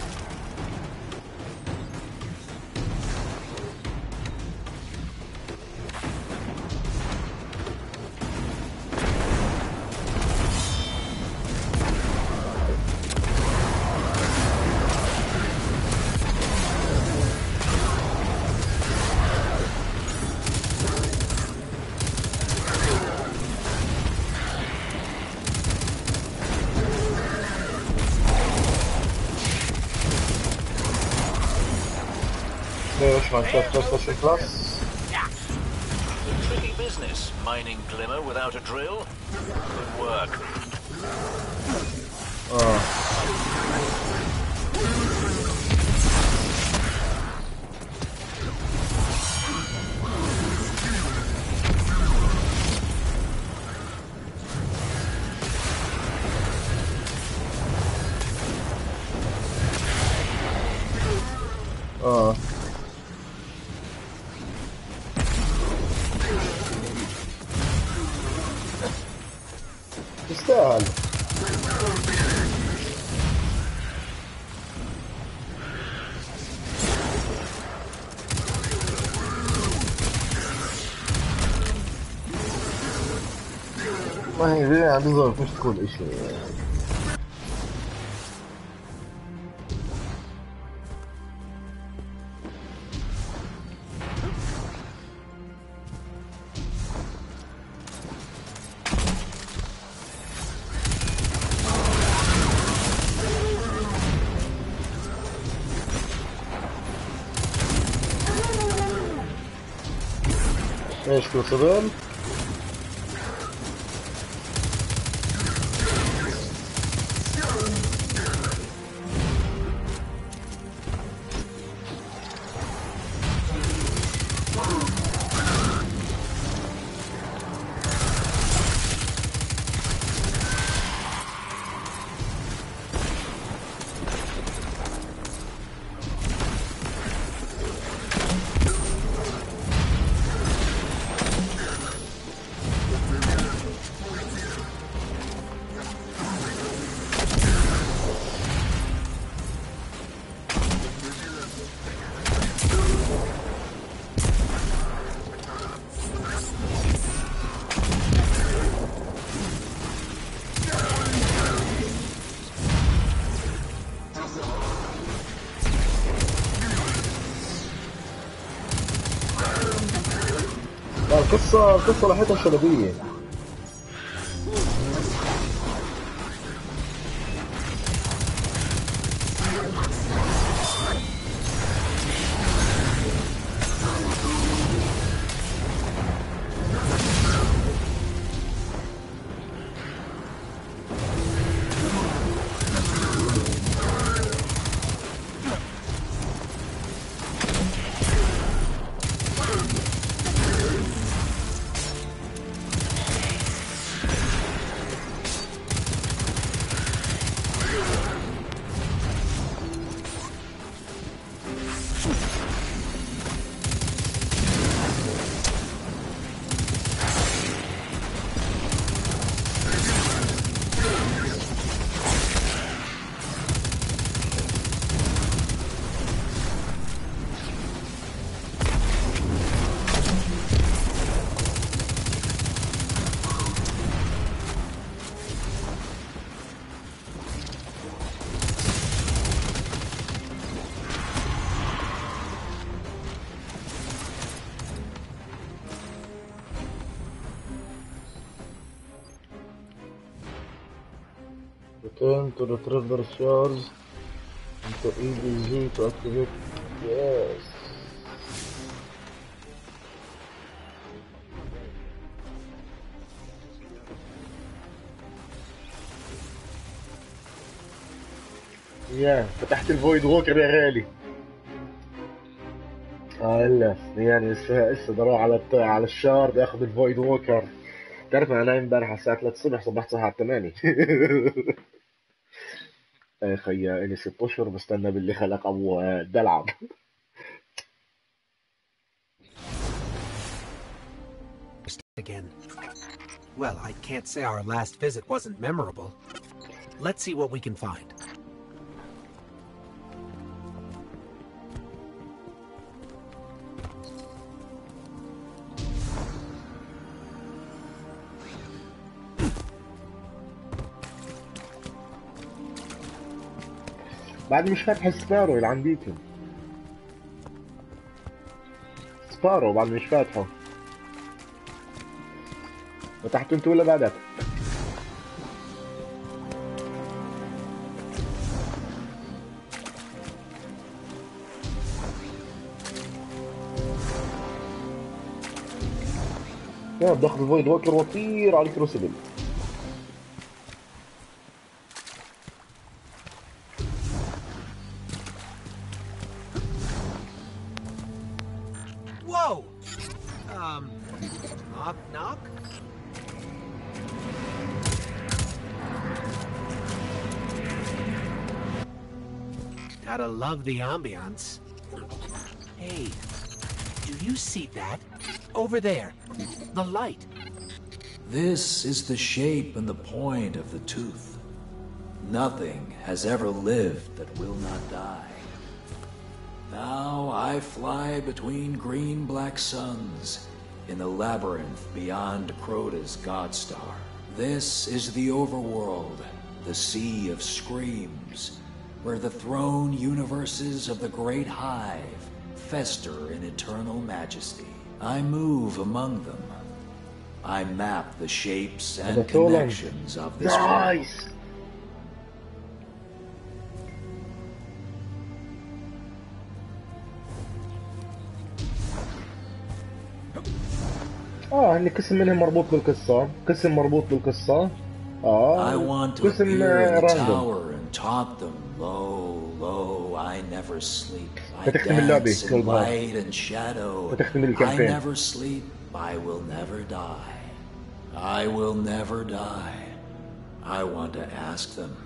Tricky business, mining glimmer without a drill. Good work. اه تستاهل. ما هي ذي عندي ظروف مش تكون اشي. ايش كوصبل؟ القصة لحيتها شلبية. Return to the treasure shores into EDG to activate. Yes. فتحت الفويد ووكر يا غالي. الا يعني لسه ضروا على الشارد ياخذ الفويد ووكر. تعرف انا نايم امبارح على الساعه 3 الصبح، صبحت على 8. يا خيا الي 6 اشهر بستنى باللي خلق ابو دلعب. Again. Well, I can't say our last visit wasn't memorable. Let's see what we can find. بعد مش فاتح سبارو اللي عنديكم. سبارو بعد مش فاتحه. فتحته انت ولا بعدك؟ يا بداخل الفويد ووكر وطير على الكروسبل. Whoa! Knock, knock? Gotta love the ambiance. Hey, do you see that? Over there, the light. This is the shape and the point of the tooth. Nothing has ever lived that will not die. Now I fly between green-black suns in the labyrinth beyond Crota's Godstar. This is the overworld, the sea of screams, where the throne universes of the Great Hive fester in eternal majesty. I move among them. I map the shapes and connections of this world. عندي قسم منهم مربوط بالقصة، قسم مربوط بالقصة. I want to قسم appear in the راندوم. tower and taunt them. Lo, lo, I never sleep. I فتختم اللعبة dance in كل مرة. light and shadow. فتختم I الكامبين. never sleep. I will never die. I will never die. I want to ask them,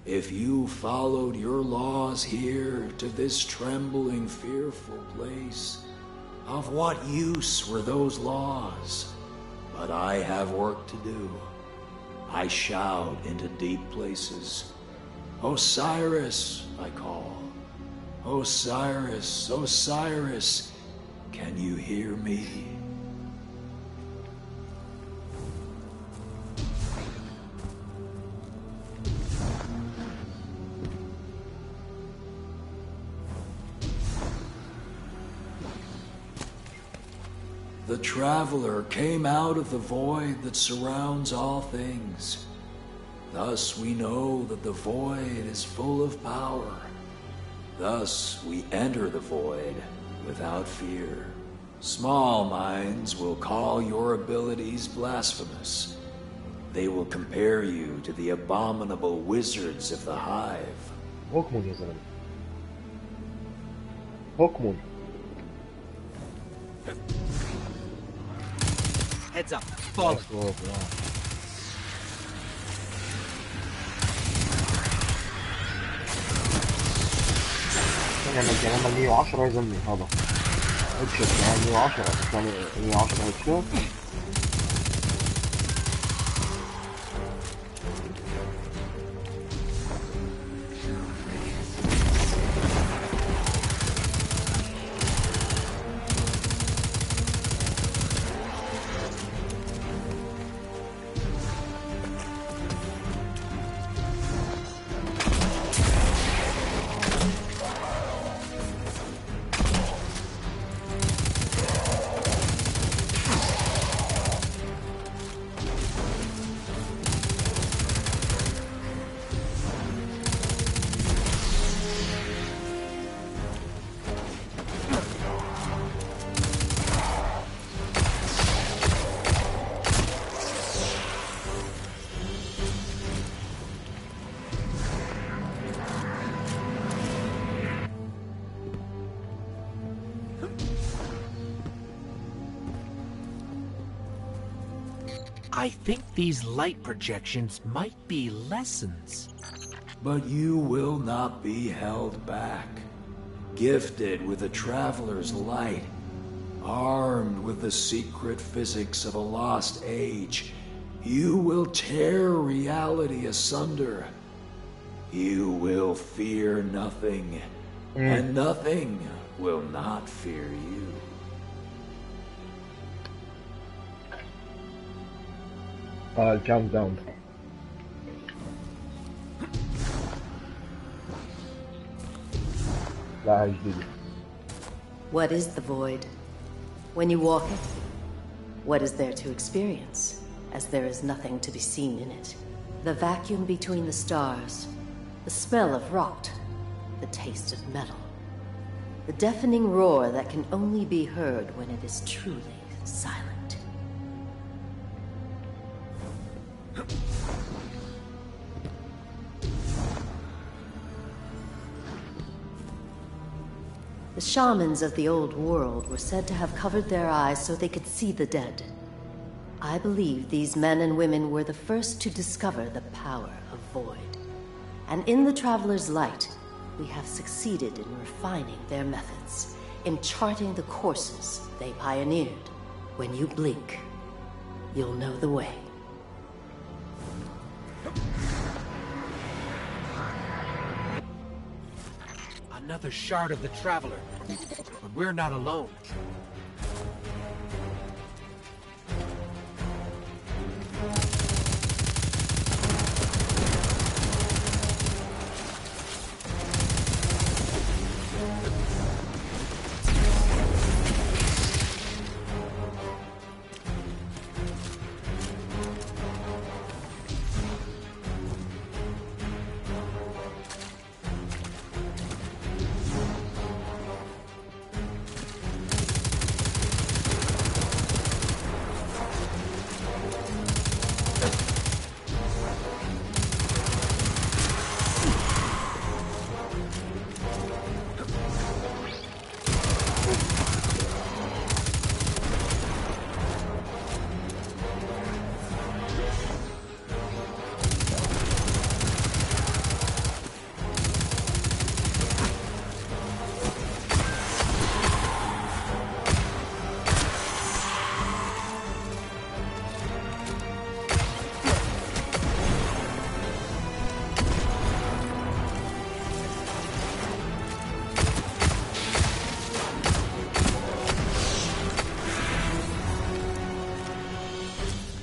if you followed your laws here to this trembling, fearful place, of what use were those laws? But I have work to do. I shout into deep places. Osiris, I call. Osiris, Osiris, can you hear me? The traveler came out of the void that surrounds all things. Thus we know that the void is full of power. Thus we enter the void without fear. Small minds will call your abilities blasphemous. They will compare you to the abominable wizards of the Hive. هوكمون يا زلمة. هوكمون. Heads up, falling. يعني 110 يا زلمة هذا. هيد شوت يعني 110 يعني 110 هيد شوت. I think these light projections might be lessons. But you will not be held back. Gifted with a traveler's light, armed with the secret physics of a lost age, you will tear reality asunder. You will fear nothing, and nothing will not fear you. الكاونت داون. لا هاي جديدة. What is the void? When you walk it, what is there to experience, as there is nothing to be seen in it? The vacuum between the stars, the smell of rot, the taste of metal, the deafening roar that can only be heard when it is truly silent. The shamans of the old world were said to have covered their eyes so they could see the dead. I believe these men and women were the first to discover the power of void. And in the Traveler's light, we have succeeded in refining their methods, in charting the courses they pioneered. When you blink, you'll know the way. Another shard of the Traveler. But we're not alone.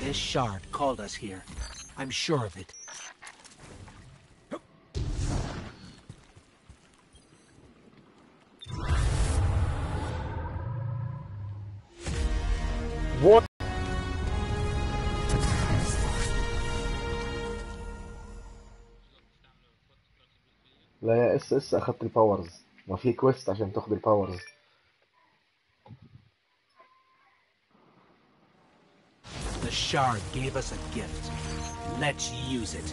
This shard called us here. I'm sure of it. What? لا يا اس اخدت الباورز. ما في كويست عشان تاخد الباورز. The shard gave us a gift. Let's use it.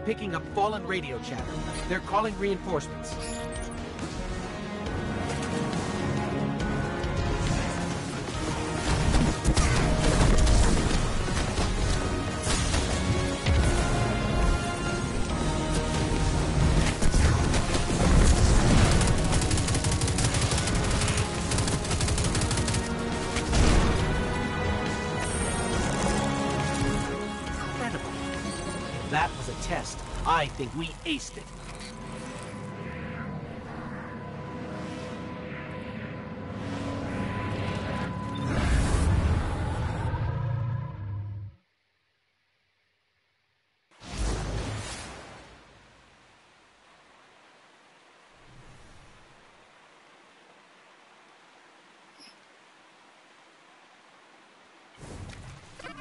picking up fallen radio chatter. They're calling reinforcements. That was a test. I think we aced it.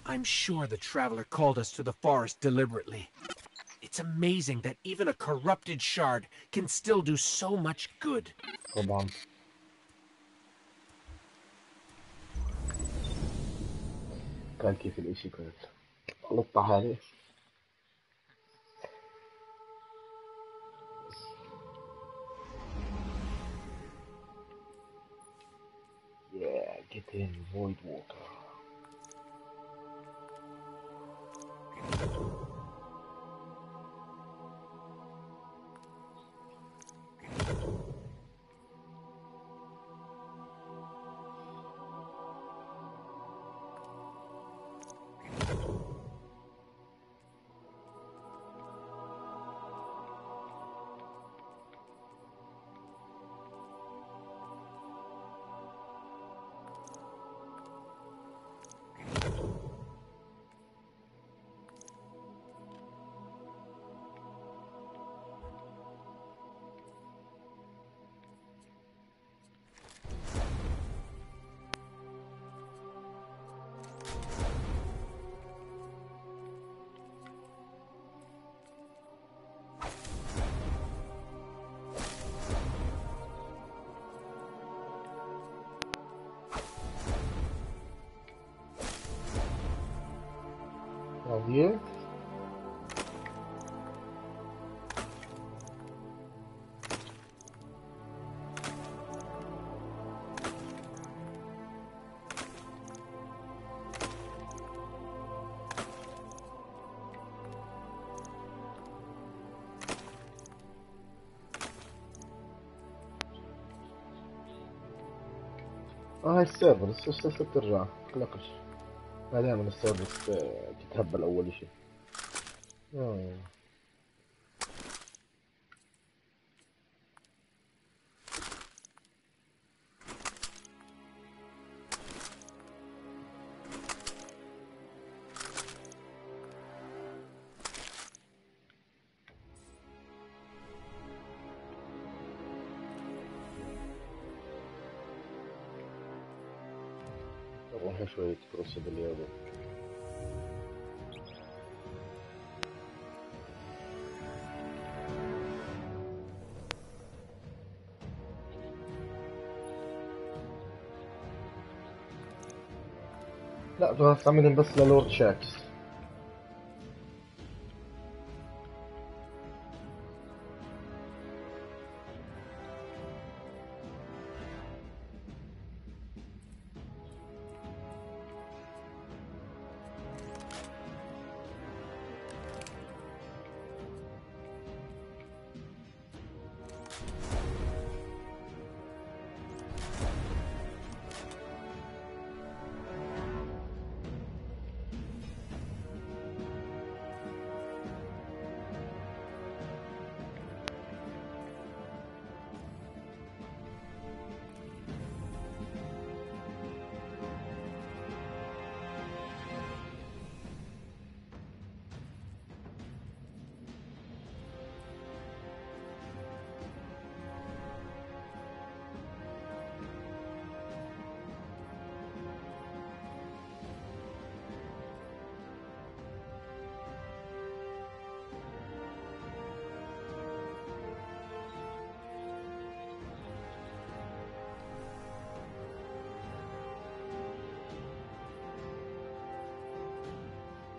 I'm sure the Traveler called us to the forest deliberately. It's amazing that even a corrupted shard can still do so much good. طبعا. كان كيف الاشي كان غلطت عليه. Yeah, get in, Void Walker. Here. هاي السيرفر لسه بترجع تقلقش. ما دائما السيرفر تتهبل اول اشي. روح شوية كروس باليابو. لا بدنا نستعملهم بس للورد شاكس.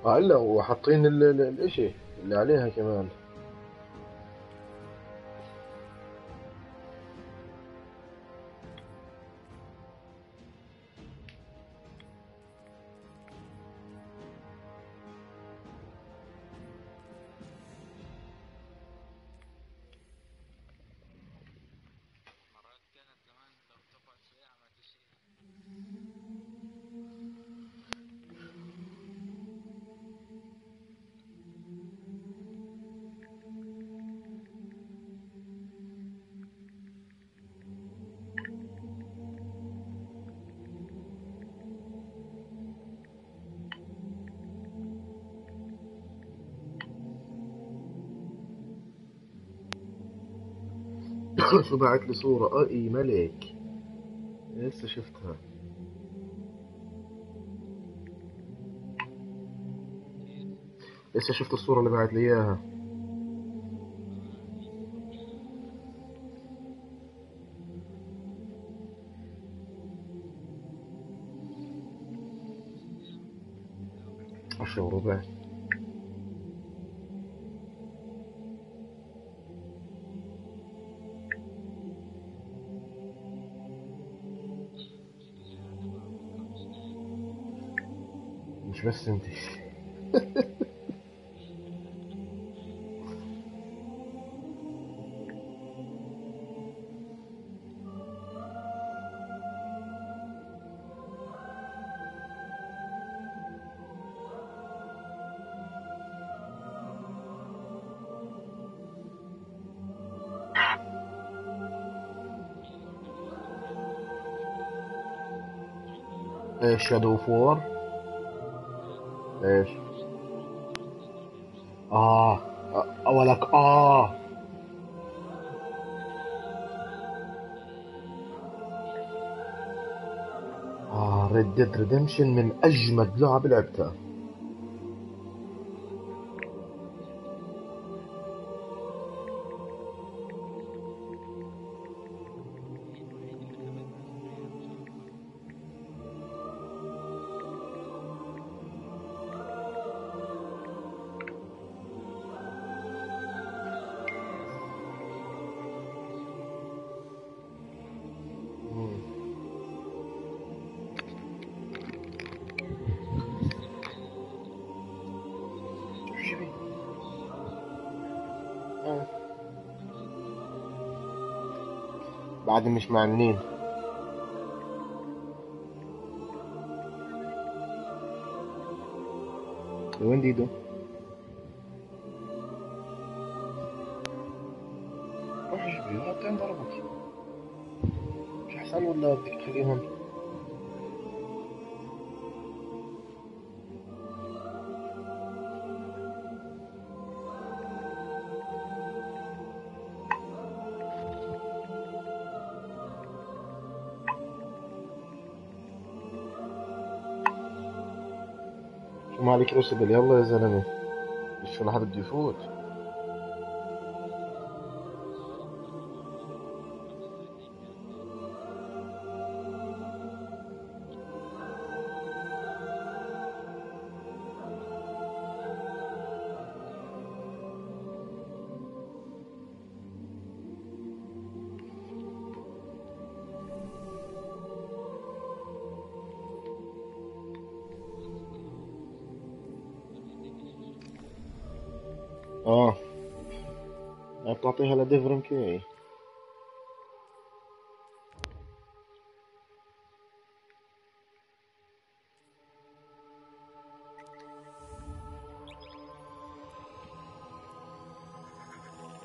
الا وحاطين الاشي اللي عليها كمان. شو بعت لي صورة اي ملك، لسه شفتها. لسه شفت الصورة اللي بعت لي اياها. عشرة وربع. مش بس انت. ايش شادو فور؟ ايش؟ اولك ريد ديد ريدمشن من اجمد لعب لعبتها. بعد مش معنين. وين ديدو؟ روح جيبي هاتين ضربك. مش احسن ولا بدك تخليهم؟ مالك رسبل يلا يا زلمة، مش في لحد بده يفوت. بتعطيها لديفرن كي.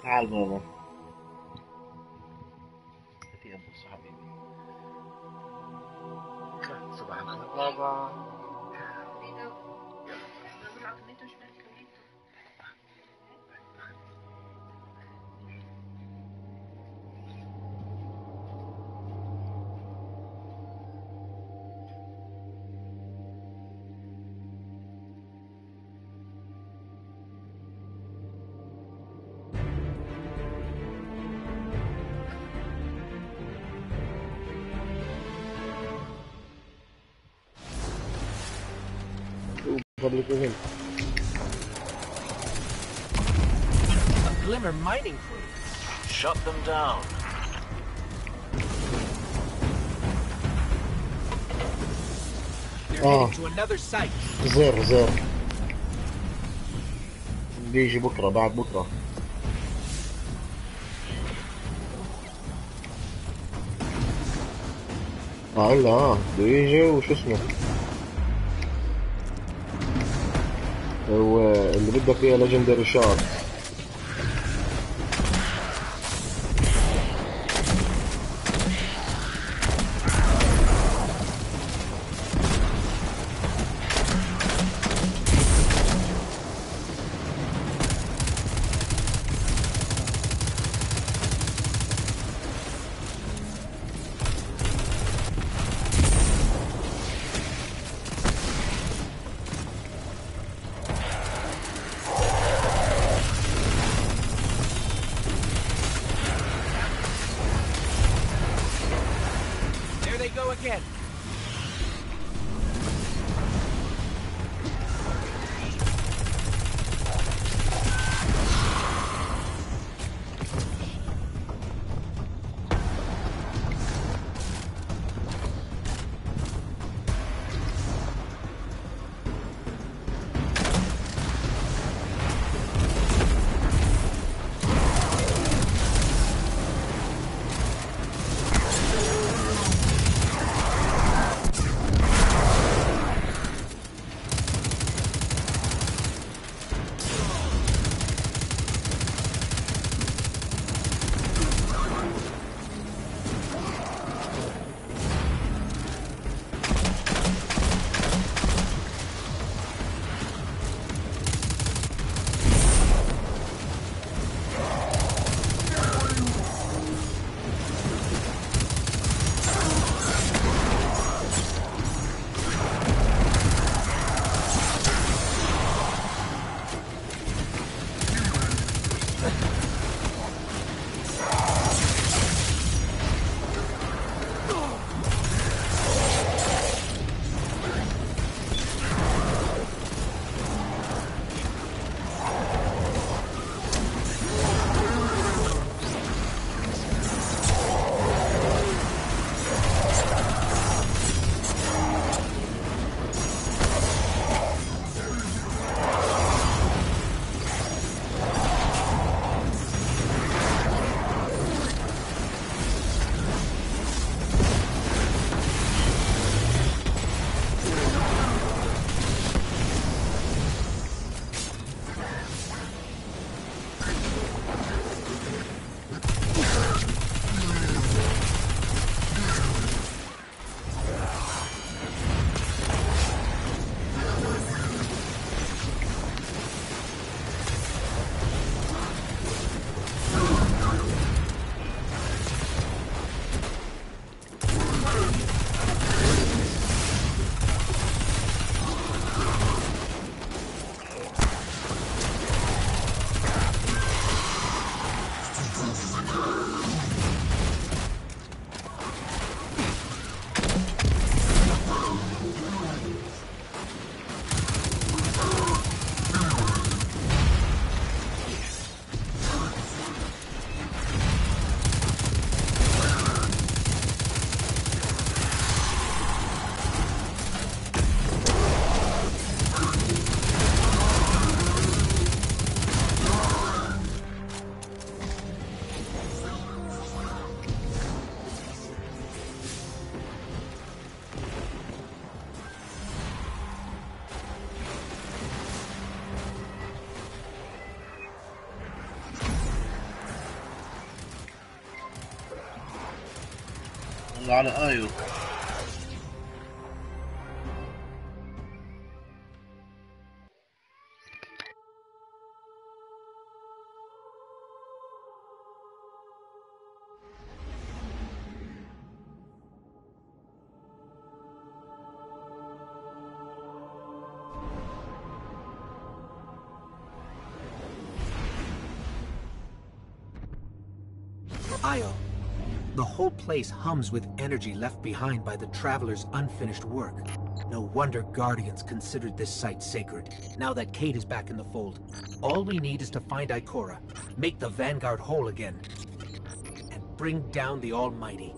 تعال بابا. هاتي ابو صاحبي. صباح الخير بابا. public event. Glimmer mining crew. Shut them down. They're heading to another site. زر بيجي بكره بعد بكره. الا بده يجي وشو اسمه هو اللي بدها فيها ليجندري شارد. على ايو Io. The whole place hums with energy left behind by the traveler's unfinished work. No wonder Guardians considered this site sacred, now that Cade is back in the fold. All we need is to find Ikora, make the Vanguard whole again, and bring down the Almighty.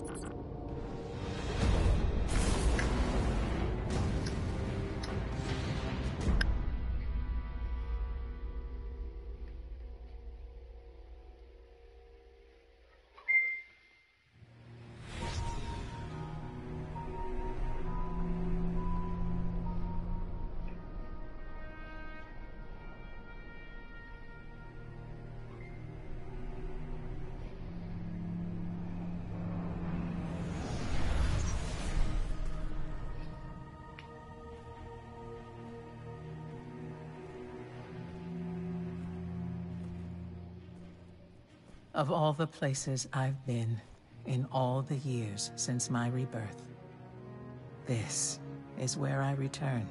Of all the places I've been in all the years since my rebirth, this is where I return.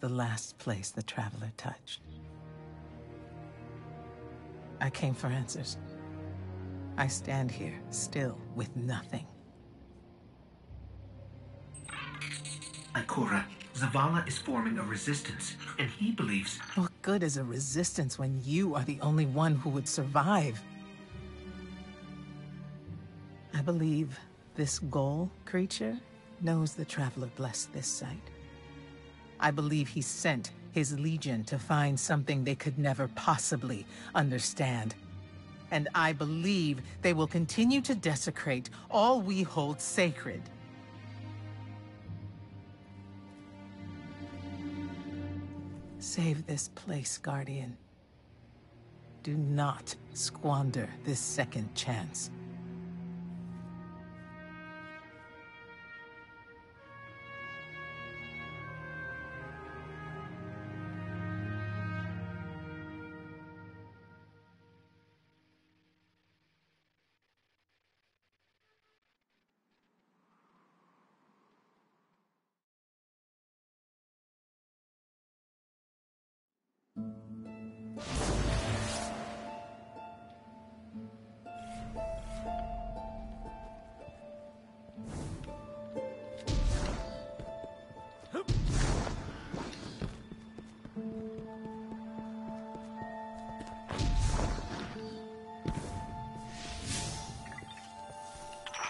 The last place the Traveler touched. I came for answers. I stand here, still, with nothing. Ikora, Zavala is forming a resistance, and he believes... What good is a resistance when you are the only one who would survive? I believe this Ghoul creature knows the Traveler blessed this site. I believe he sent his legion to find something they could never possibly understand. And I believe they will continue to desecrate all we hold sacred. Save this place, Guardian. Do not squander this second chance.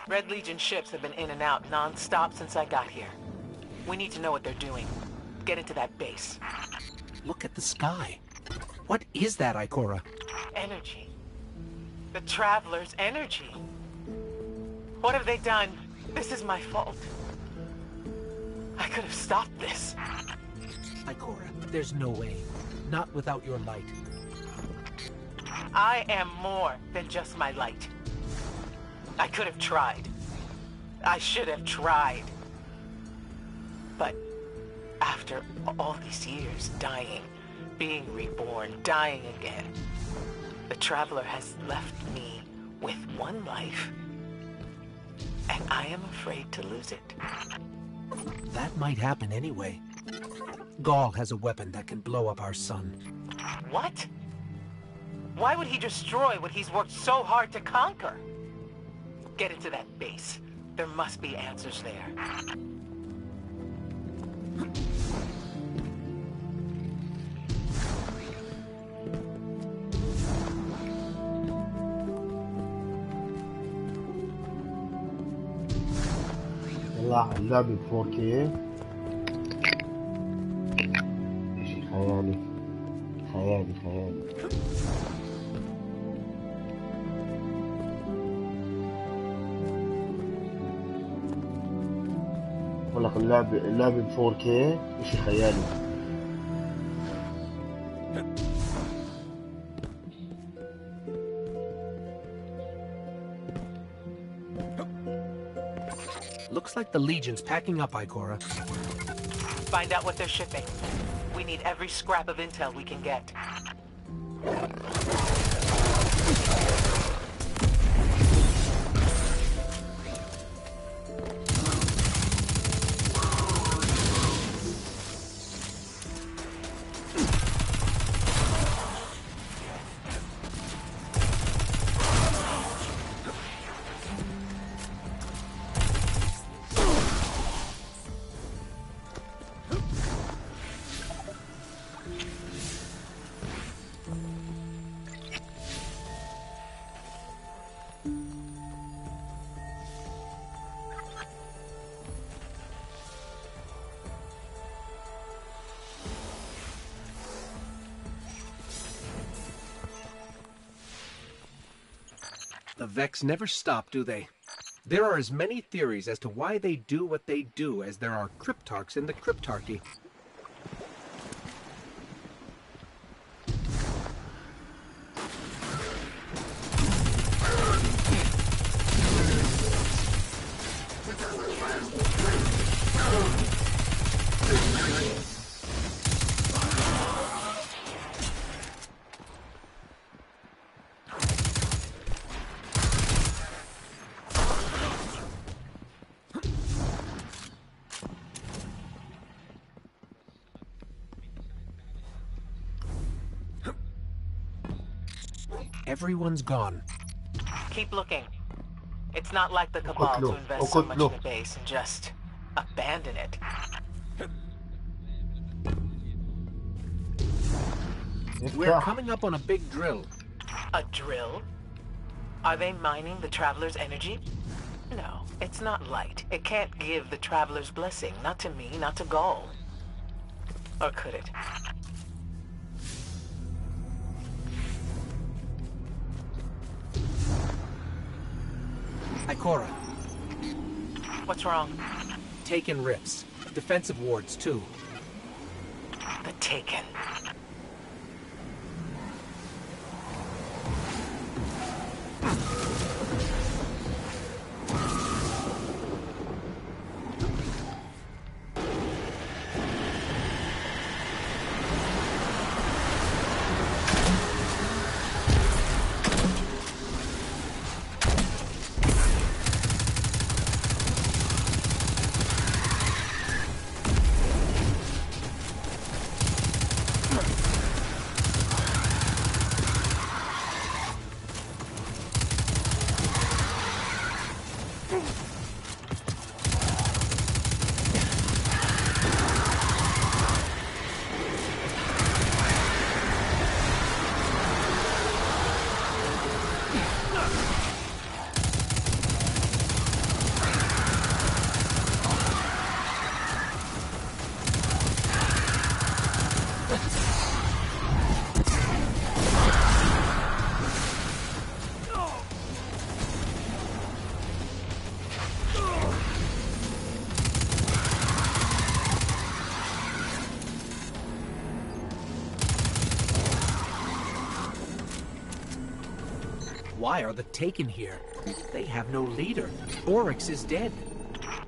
Red Legion ships have been in and out non-stop since I got here. We need to know what they're doing. Get into that base. Look at the sky. What is that, Ikora? Energy. The Traveler's energy. What have they done? This is my fault. I could have stopped this. Ikora, there's no way. Not without your light. I am more than just my light. I could have tried. I should have tried. But after all these years, dying, being reborn, dying again, the Traveler has left me with one life, and I am afraid to lose it. That might happen anyway. Gaul has a weapon that can blow up our sun. What? Why would he destroy what he's worked so hard to conquer? Get into that base. There must be answers there. اللعبة 4K شيء خيالي خيالي خيالي. بقول لك اللعبة 4K شيء خيالي. Looks like the Legion's packing up, Ikora. Find out what they're shipping. We need every scrap of intel we can get. The Vex never stop, do they? There are as many theories as to why they do what they do as there are cryptarchs in the cryptarchy. Everyone's gone. Keep looking. It's not like the Cabal to invest so much in the base and just abandon it. We're coming up on a big drill. A drill? Are they mining the Traveler's energy? No, it's not light. It can't give the Traveler's blessing. Not to me, not to Gaul. Or could it? Ikora. What's wrong? Taken rips. Defensive wards, too. The Taken. Why are the Taken here? They have no leader. Oryx is dead.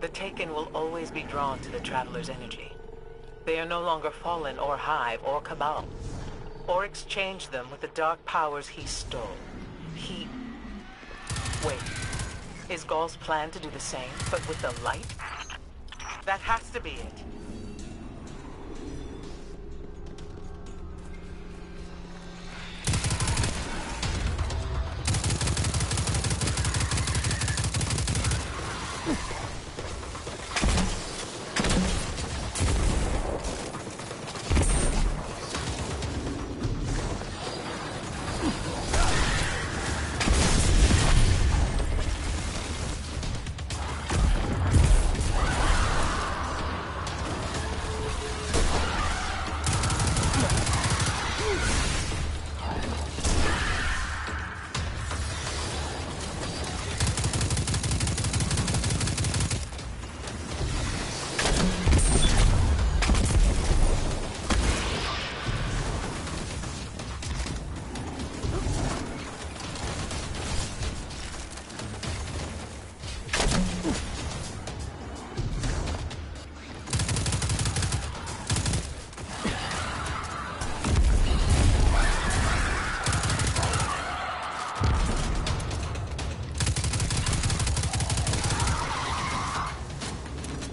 The Taken will always be drawn to the Traveler's energy. They are no longer Fallen or Hive or Cabal. Oryx changed them with the dark powers he stole. Wait. Is Gaul's plan to do the same, but with the light? That has to be it.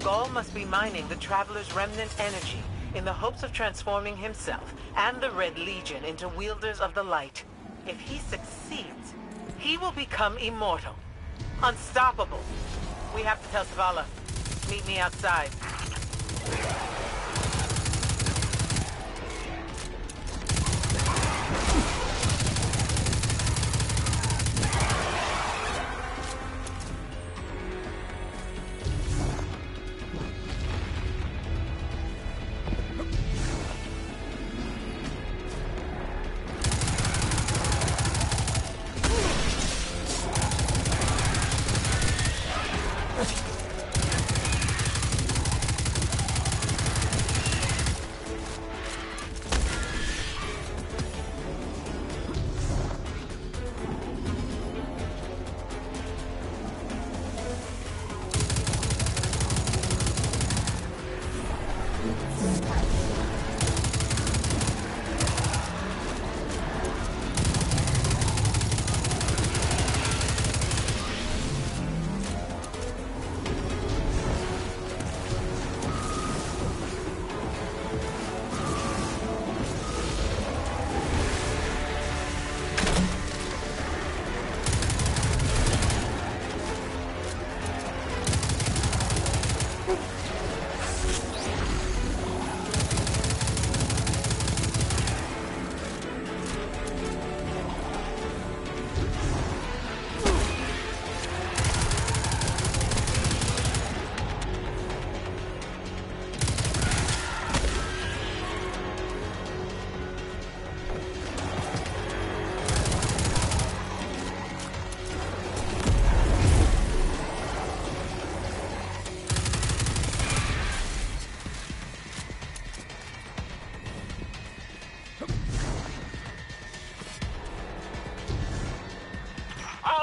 Gaul must be mining the Traveler's remnant energy in the hopes of transforming himself and the Red Legion into wielders of the light. If he succeeds, he will become immortal. Unstoppable. We have to tell Zavala. Meet me outside.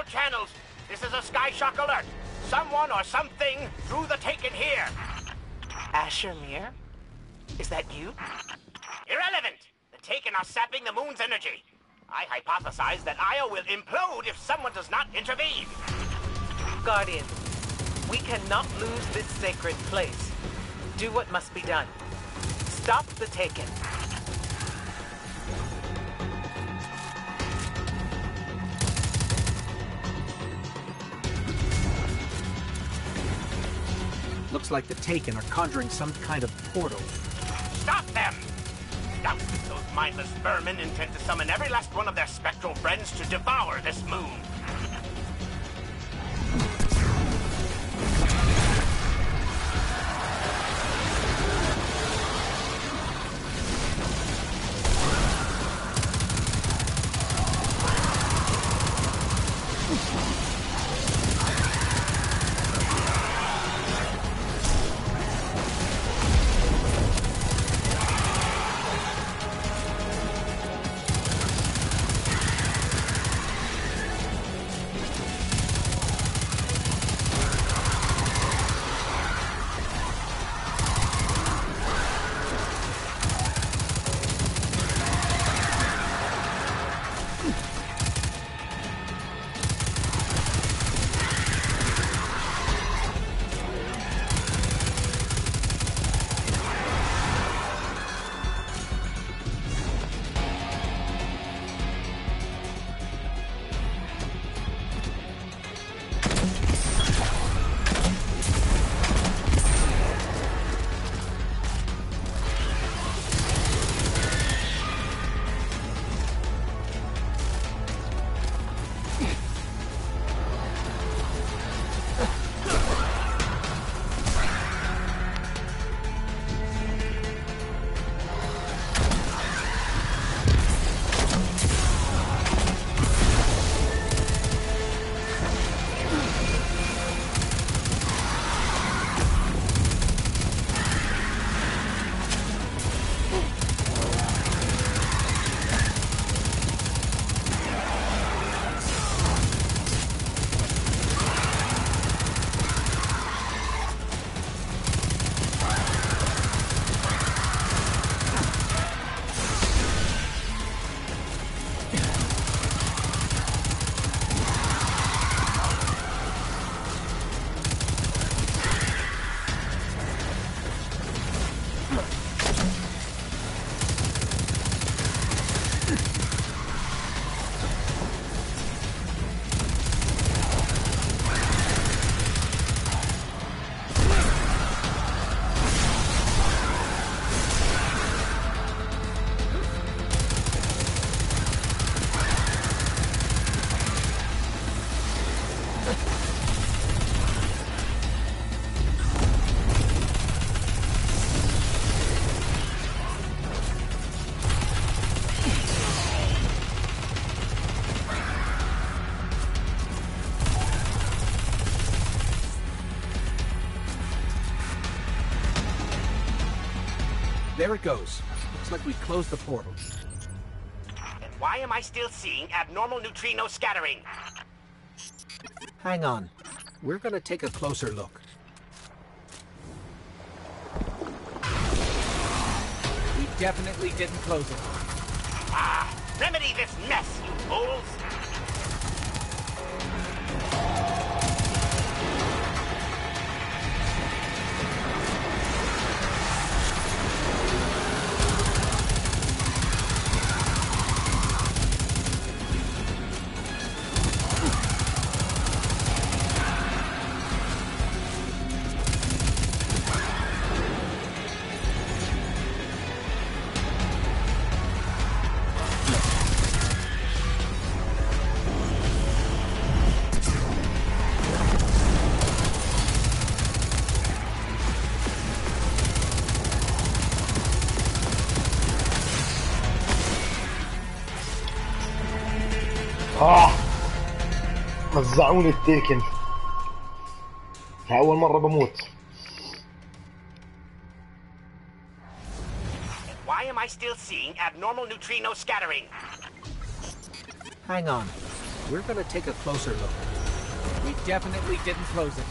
channels. This is a Skyshock alert. Someone or something threw the Taken here. Asher Mir? Is that you? Irrelevant. The Taken are sapping the moon's energy. I hypothesize that Io will implode if someone does not intervene. Guardian, we cannot lose this sacred place. Do what must be done. Stop the Taken. Looks like the Taken are conjuring some kind of portal. Stop them! Doubtless those mindless vermin intend to summon every last one of their spectral friends to devour this moon. There it goes. Looks like we closed the portal. And why am I still seeing abnormal neutrino scattering? Hang on. We're gonna take a closer look. We definitely didn't close it. Ah! Remedy this mess, you fools! رزعوني التيكن. أول مرة بموت. Why am I still seeing abnormal neutrino scattering? Hang on. We're gonna take a closer look. We definitely didn't close it.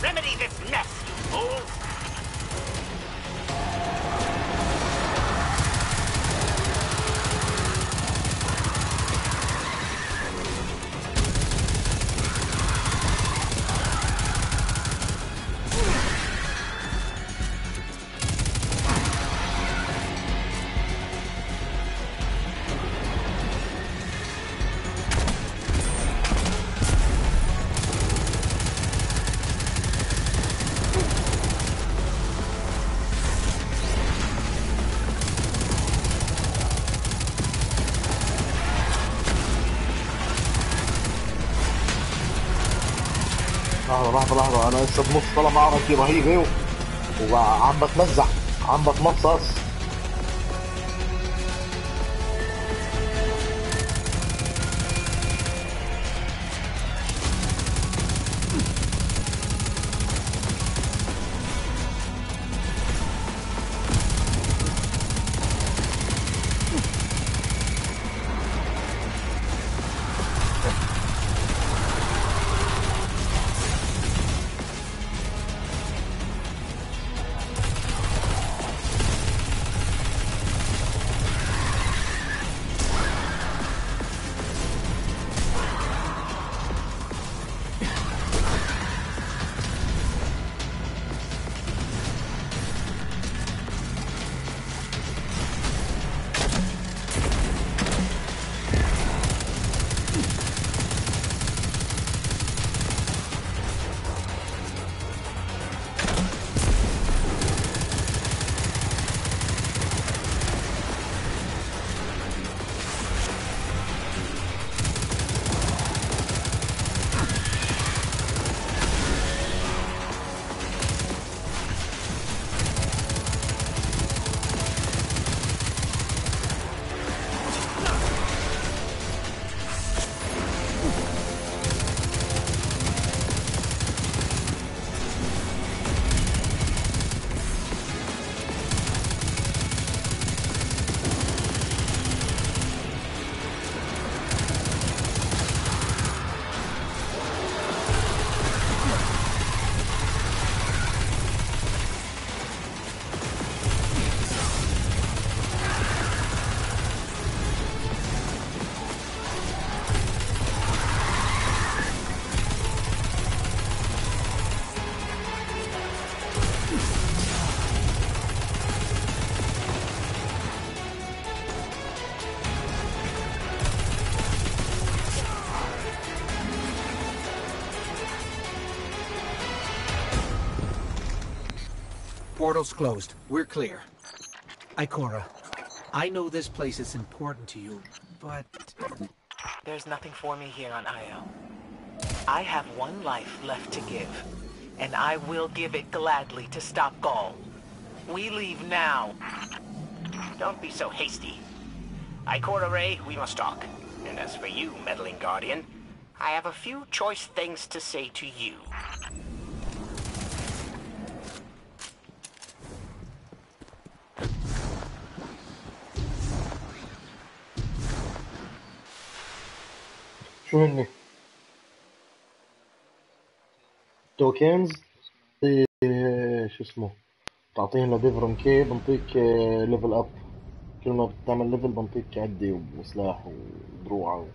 Remedy this mess, you fools! لحظة أنا لسه بنص طلع معركة رهيبة وعم بتمزح عم بتمصص. Portal's closed. We're clear. Ikora, I know this place is important to you, but... There's nothing for me here on Io. I have one life left to give, and I will give it gladly to stop Gaul. We leave now. Don't be so hasty. Ikora Ray, we must talk. And as for you, meddling guardian, I have a few choice things to say to you. شو هني؟ توكنز شو اسمه تعطيهم لديفرون كي بنطيك ليفل اب كل ما بتعمل ليفل بنطيك عدة وسلاح ودروع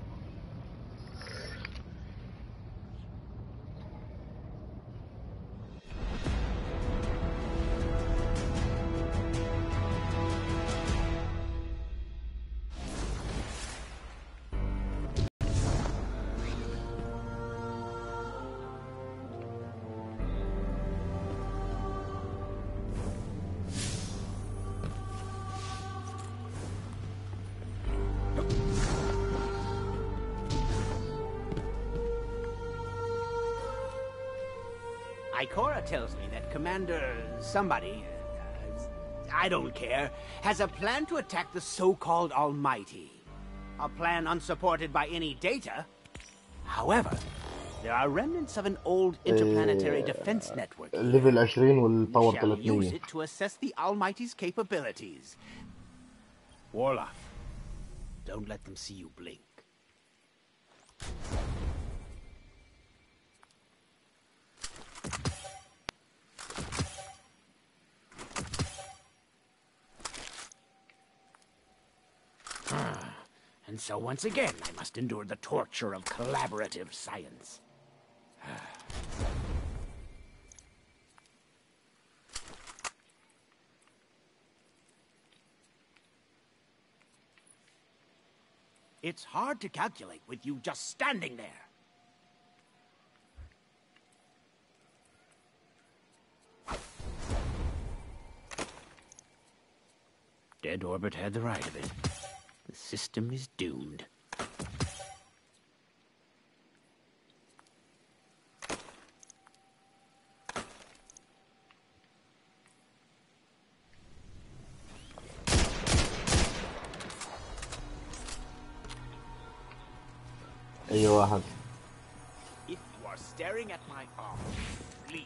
Ikora tells me that Commander somebody, I don't care, has a plan to attack the so-called Almighty. A plan unsupported by any data. However, there are remnants of an old interplanetary defense network. level 20 والباور We shall 300. use it to assess the Almighty's capabilities. Warlock, don't let them see you blink. And so once again, I must endure the torture of collaborative science. It's hard to calculate with you just standing there. Dead Orbit had the right of it. The system is doomed. أي واحد. If you are staring at my arm, leave.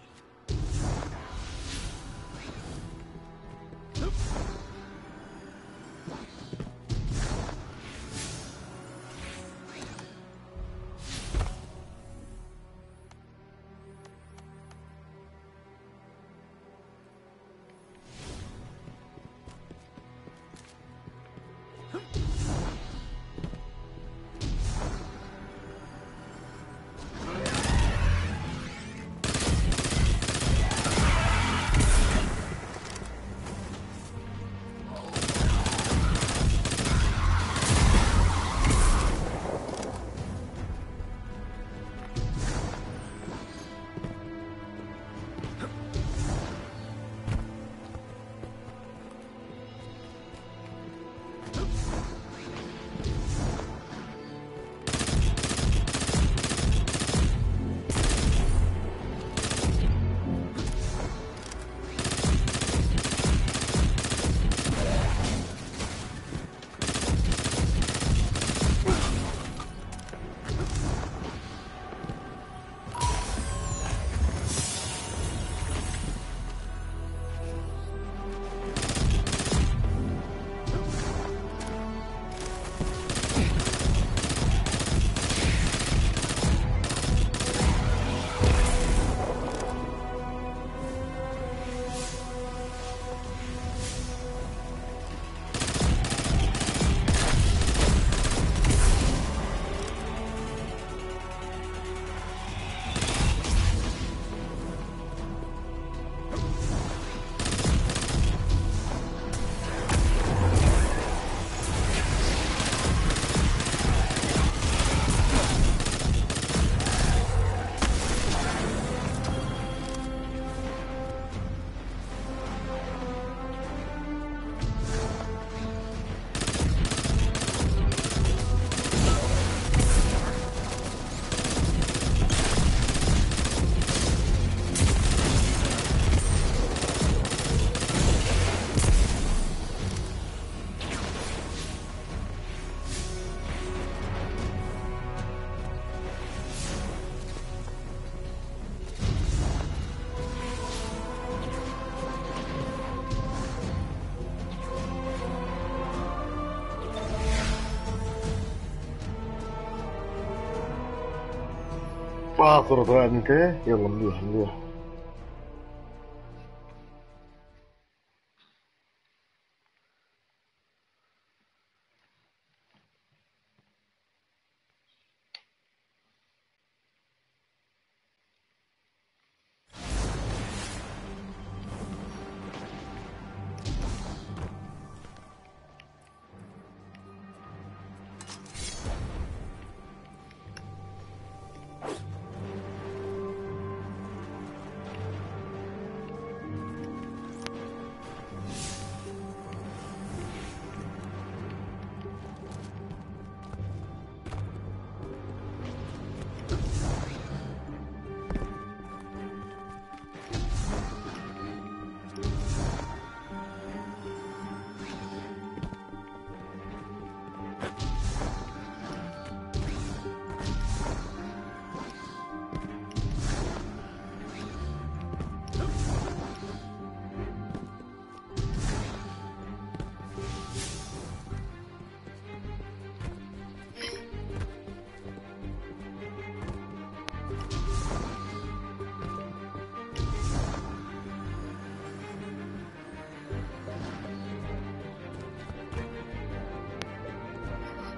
صرت قاعد انت. يلا مليح مليح.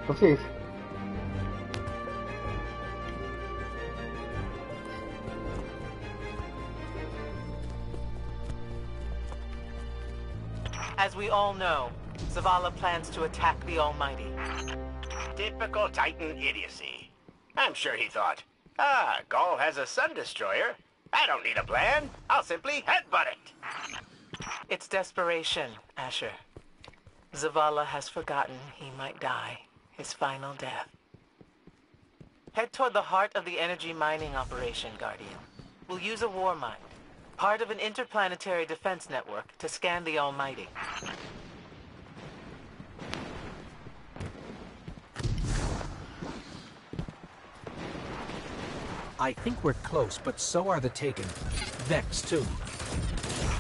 خفيف. As we all know, Zavala plans to attack the Almighty. Typical Titan idiocy. I'm sure he thought, Gaul has a sun destroyer. I don't need a plan. I'll simply headbutt it. It's desperation, Asher. Zavala has forgotten he might die, his final death. Head toward the heart of the energy mining operation, Guardian. We'll use a war mind, part of an interplanetary defense network, to scan the Almighty. I think we're close, but so are the Taken. Vex, too.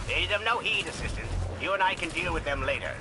Pay them no heed, Assistant. You and I can deal with them later.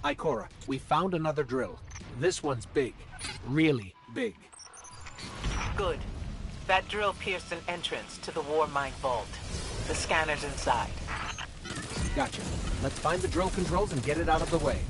Ikora, we found another drill. This one's big. Really big. Good. That drill pierced an entrance to the war mine vault. The scanner's inside. Gotcha. Let's find the drill controls and get it out of the way.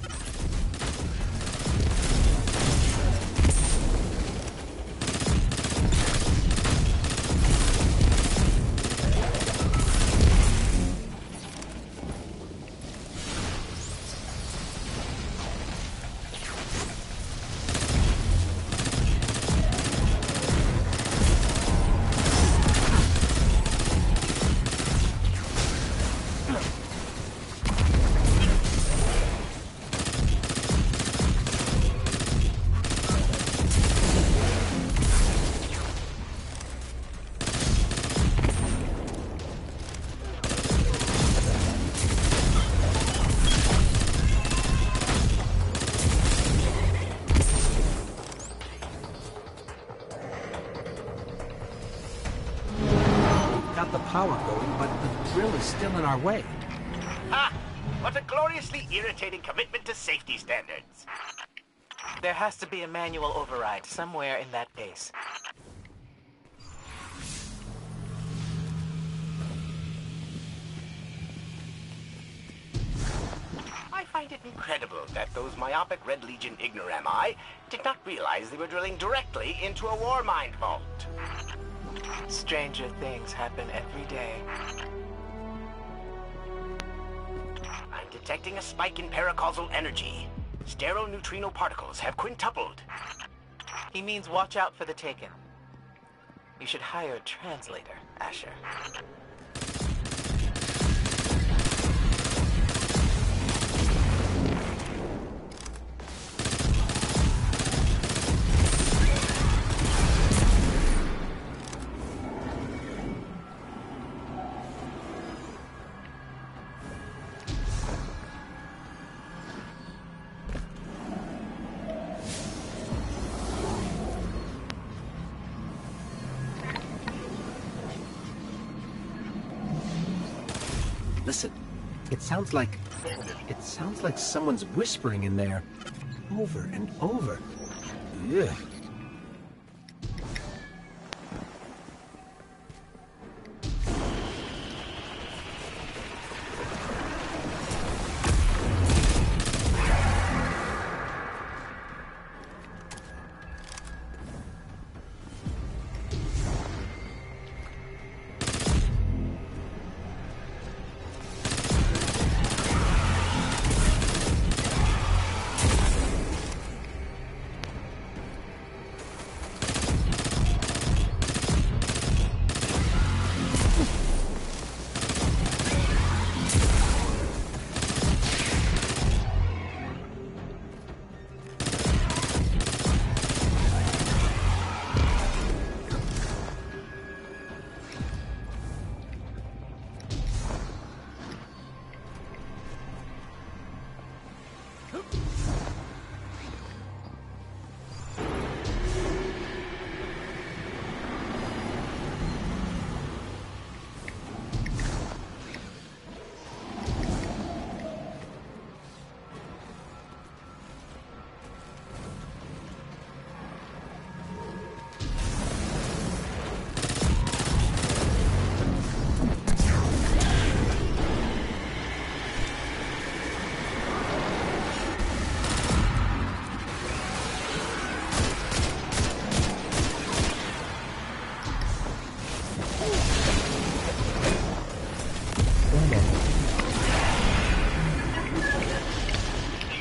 Power going, but the drill is still in our way. Ha! What a gloriously irritating commitment to safety standards. There has to be a manual override somewhere in that base. I find it incredible that those myopic Red Legion ignorami did not realize they were drilling directly into a war mine vault. Stranger things happen every day. I'm detecting a spike in paracausal energy. Stereoneutrino particles have quintupled. He means watch out for the Taken. You should hire a translator, Asher. Listen, it sounds like someone's whispering in there, over and over. Ugh.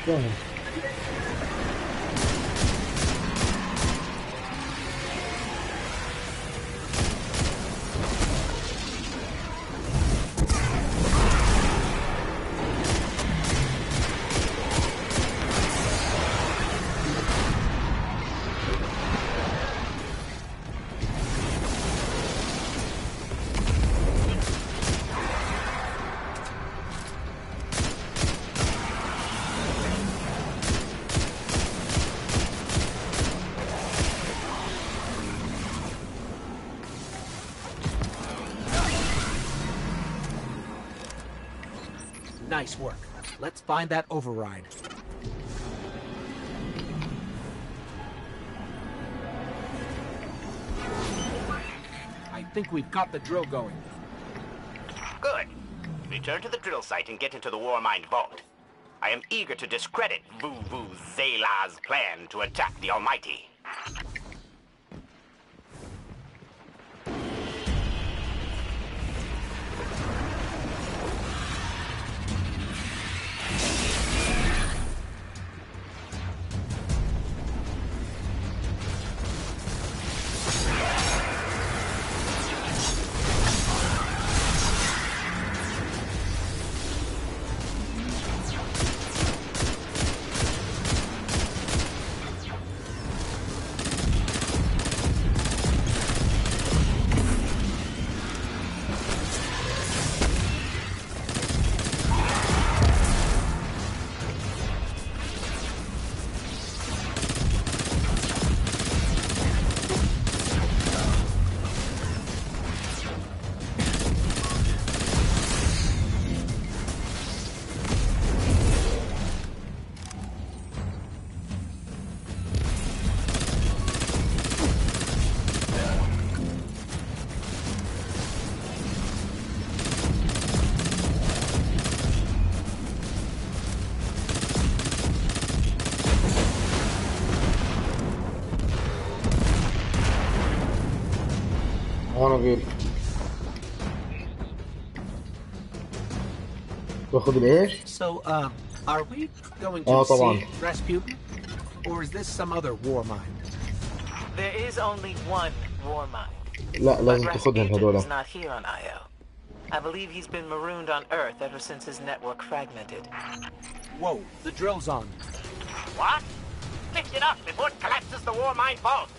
فاهم. Nice work. Let's find that override. I think we've got the drill going. Good. Return to the drill site and get into the Warmind vault. I am eager to discredit Vu Zela's plan to attack the Almighty. أنا غير باخد الإيش؟ So, are we going to طبعا. see Rasputin? Or is this some other war mind? There is only one war mind. لا لازم تاخدهم Rasputin هذولا. is not here on Io. I believe he's been marooned on Earth ever since his network fragmented. Whoa, the drill's on. What? Lift it up before it collapses the Warmind vault.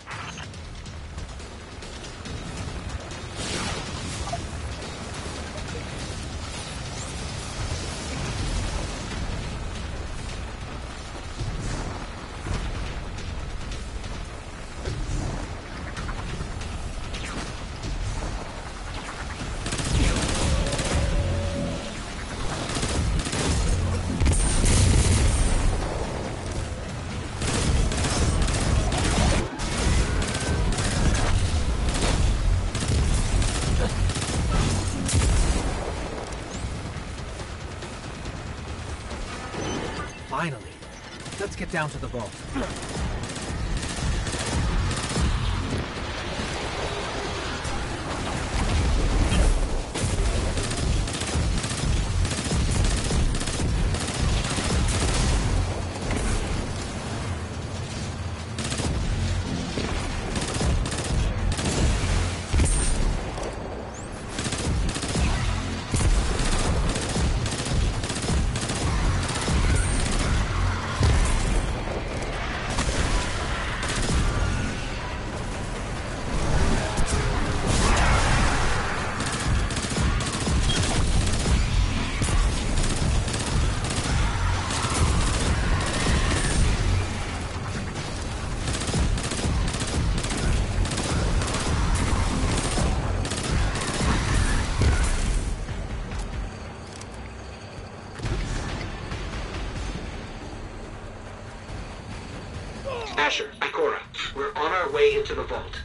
Finally. Let's get down to the vault. Asher, Ikora, we're on our way into the vault.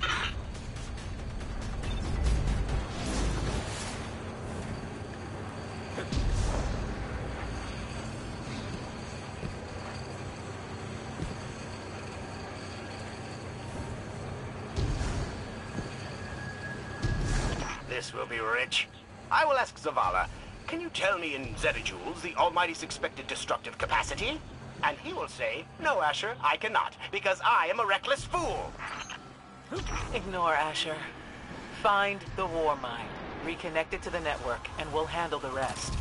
This will be rich. I will ask Zavala. Can you tell me in zetajoules the Almighty's expected destructive capacity? And he will say, no, Asher, I cannot, because I am a reckless fool. Ignore Asher. Find the war mine, reconnect it to the network, and we'll handle the rest.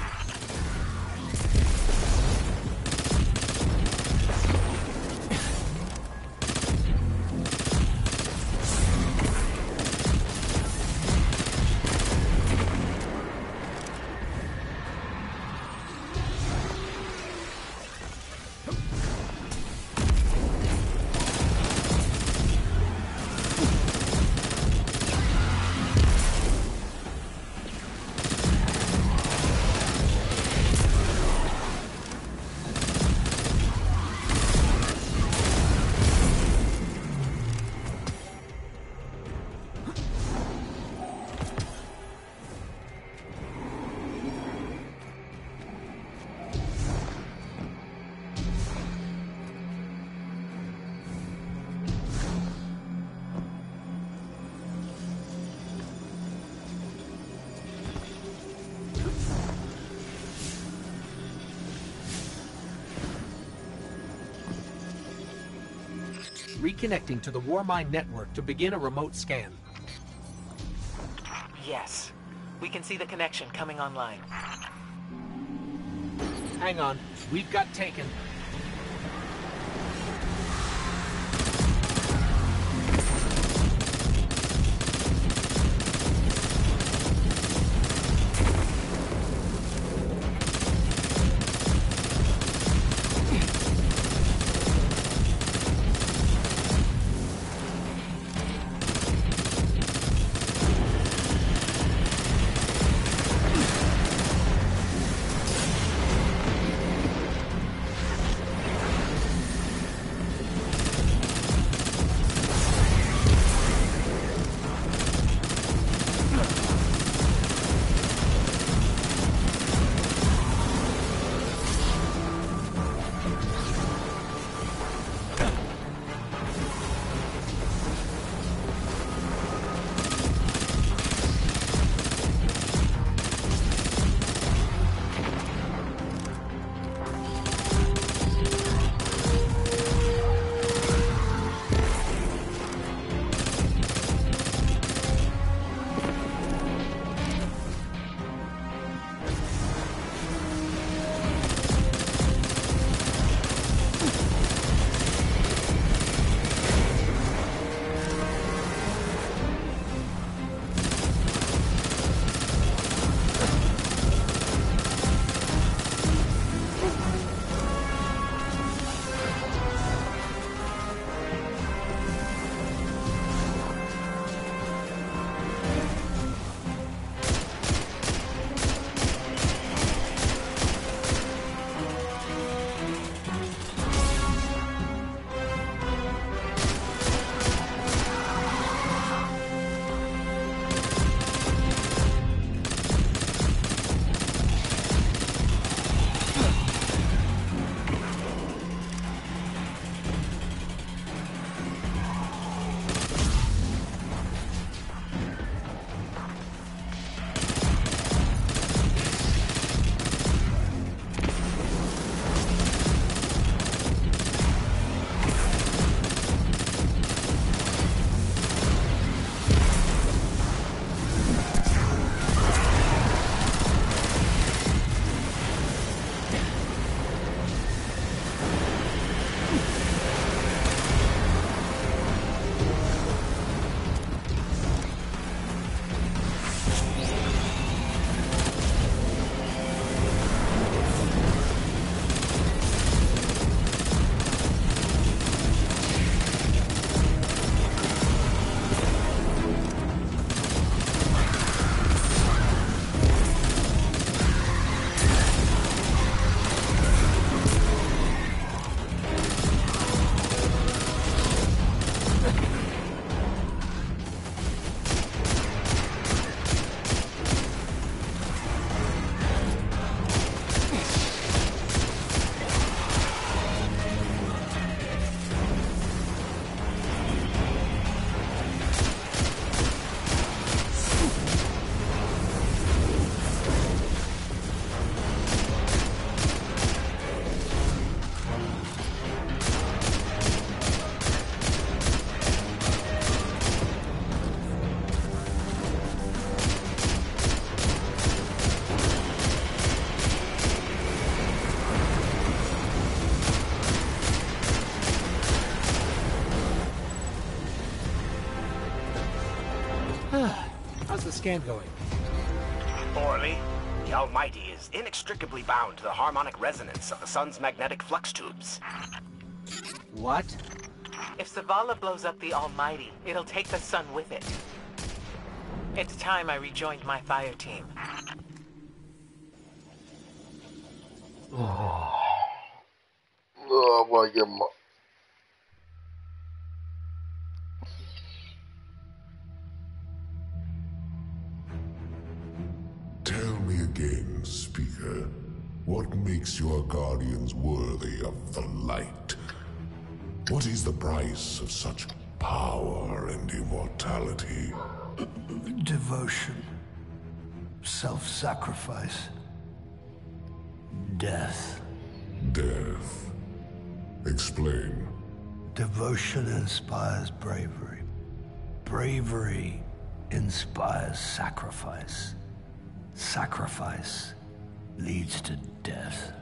Reconnecting to the Warmine network to begin a remote scan. Yes. We can see the connection coming online. Hang on. We've got taken. scan going? Poorly. The Almighty is inextricably bound to the harmonic resonance of the sun's magnetic flux tubes. What? If Zavala blows up the Almighty, it'll take the sun with it. It's time I rejoined my fire team. الله يما. Tell me again, Speaker, what makes your guardians worthy of the light? What is the price of such power and immortality? Devotion. Self-sacrifice. Death. Death. Explain. Devotion inspires bravery. Bravery inspires sacrifice. Sacrifice leads to death.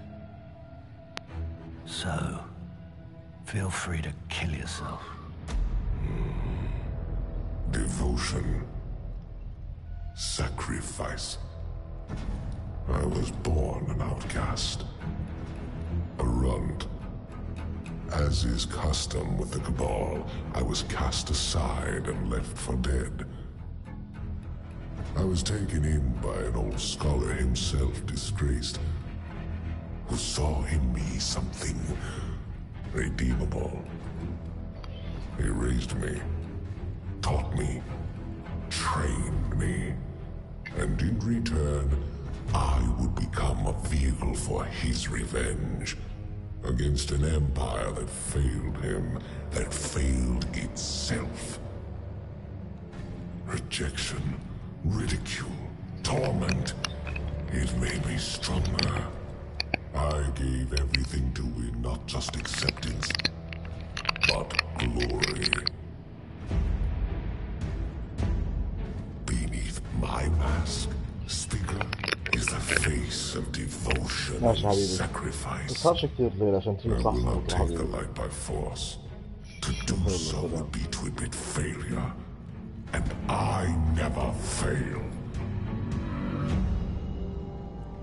So, feel free to kill yourself. Devotion. Sacrifice. I was born an outcast. A runt. As is custom with the Cabal, I was cast aside and left for dead. I was taken in by an old scholar himself disgraced, who saw in me something redeemable. He raised me, taught me, trained me, and in return, I would become a vehicle for his revenge against an empire that failed him, that failed itself. Rejection, ridicule, torment. It made me stronger. I gave everything to win not just acceptance, but glory. Beneath my mask, Speaker, is the face of devotion and sacrifice. I will not take the light by force. To do so would be to admit failure. And I never fail.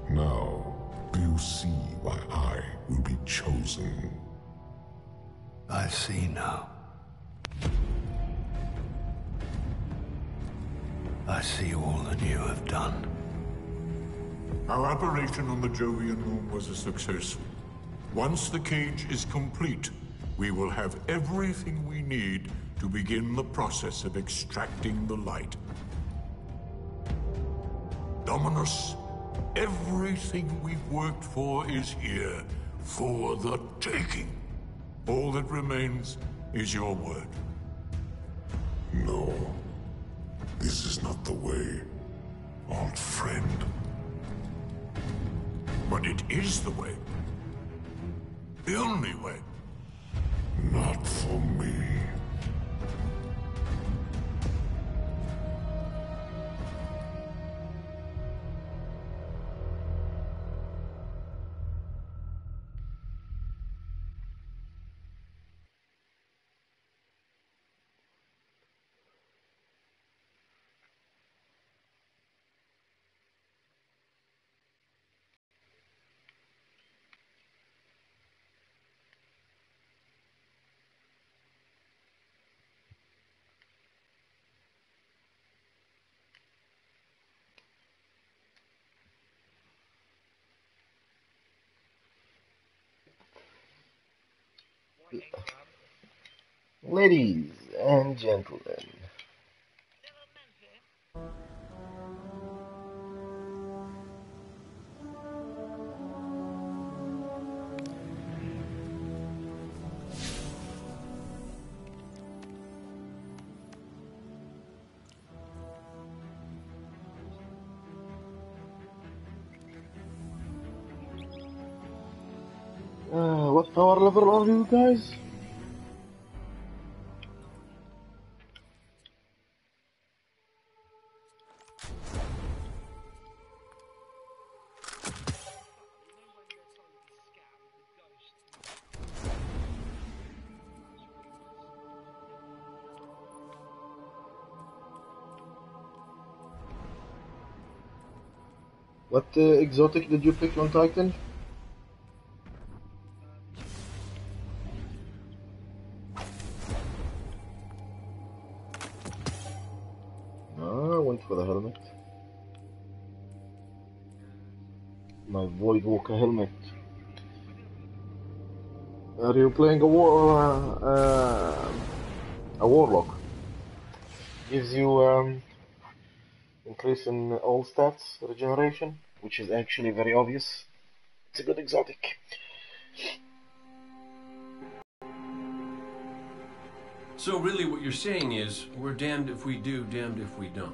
Now, do you see why I will be chosen? I see now. I see all that you have done. Our operation on the Jovian moon was a success. Once the cage is complete, we will have everything we need to begin the process of extracting the light. Dominus, everything we've worked for is here, for the taking. All that remains is your word. No, this is not the way, old friend. But it is the way. The only way. Not for me. Ladies and gentlemen, what power level are you guys? What exotic did you pick on Titan? I went for the helmet. My Void Walker helmet. Are you playing a warlock? Gives you increase in all stats regeneration, which is actually very obvious. It's a good exotic. So really what you're saying is, we're damned if we do, damned if we don't.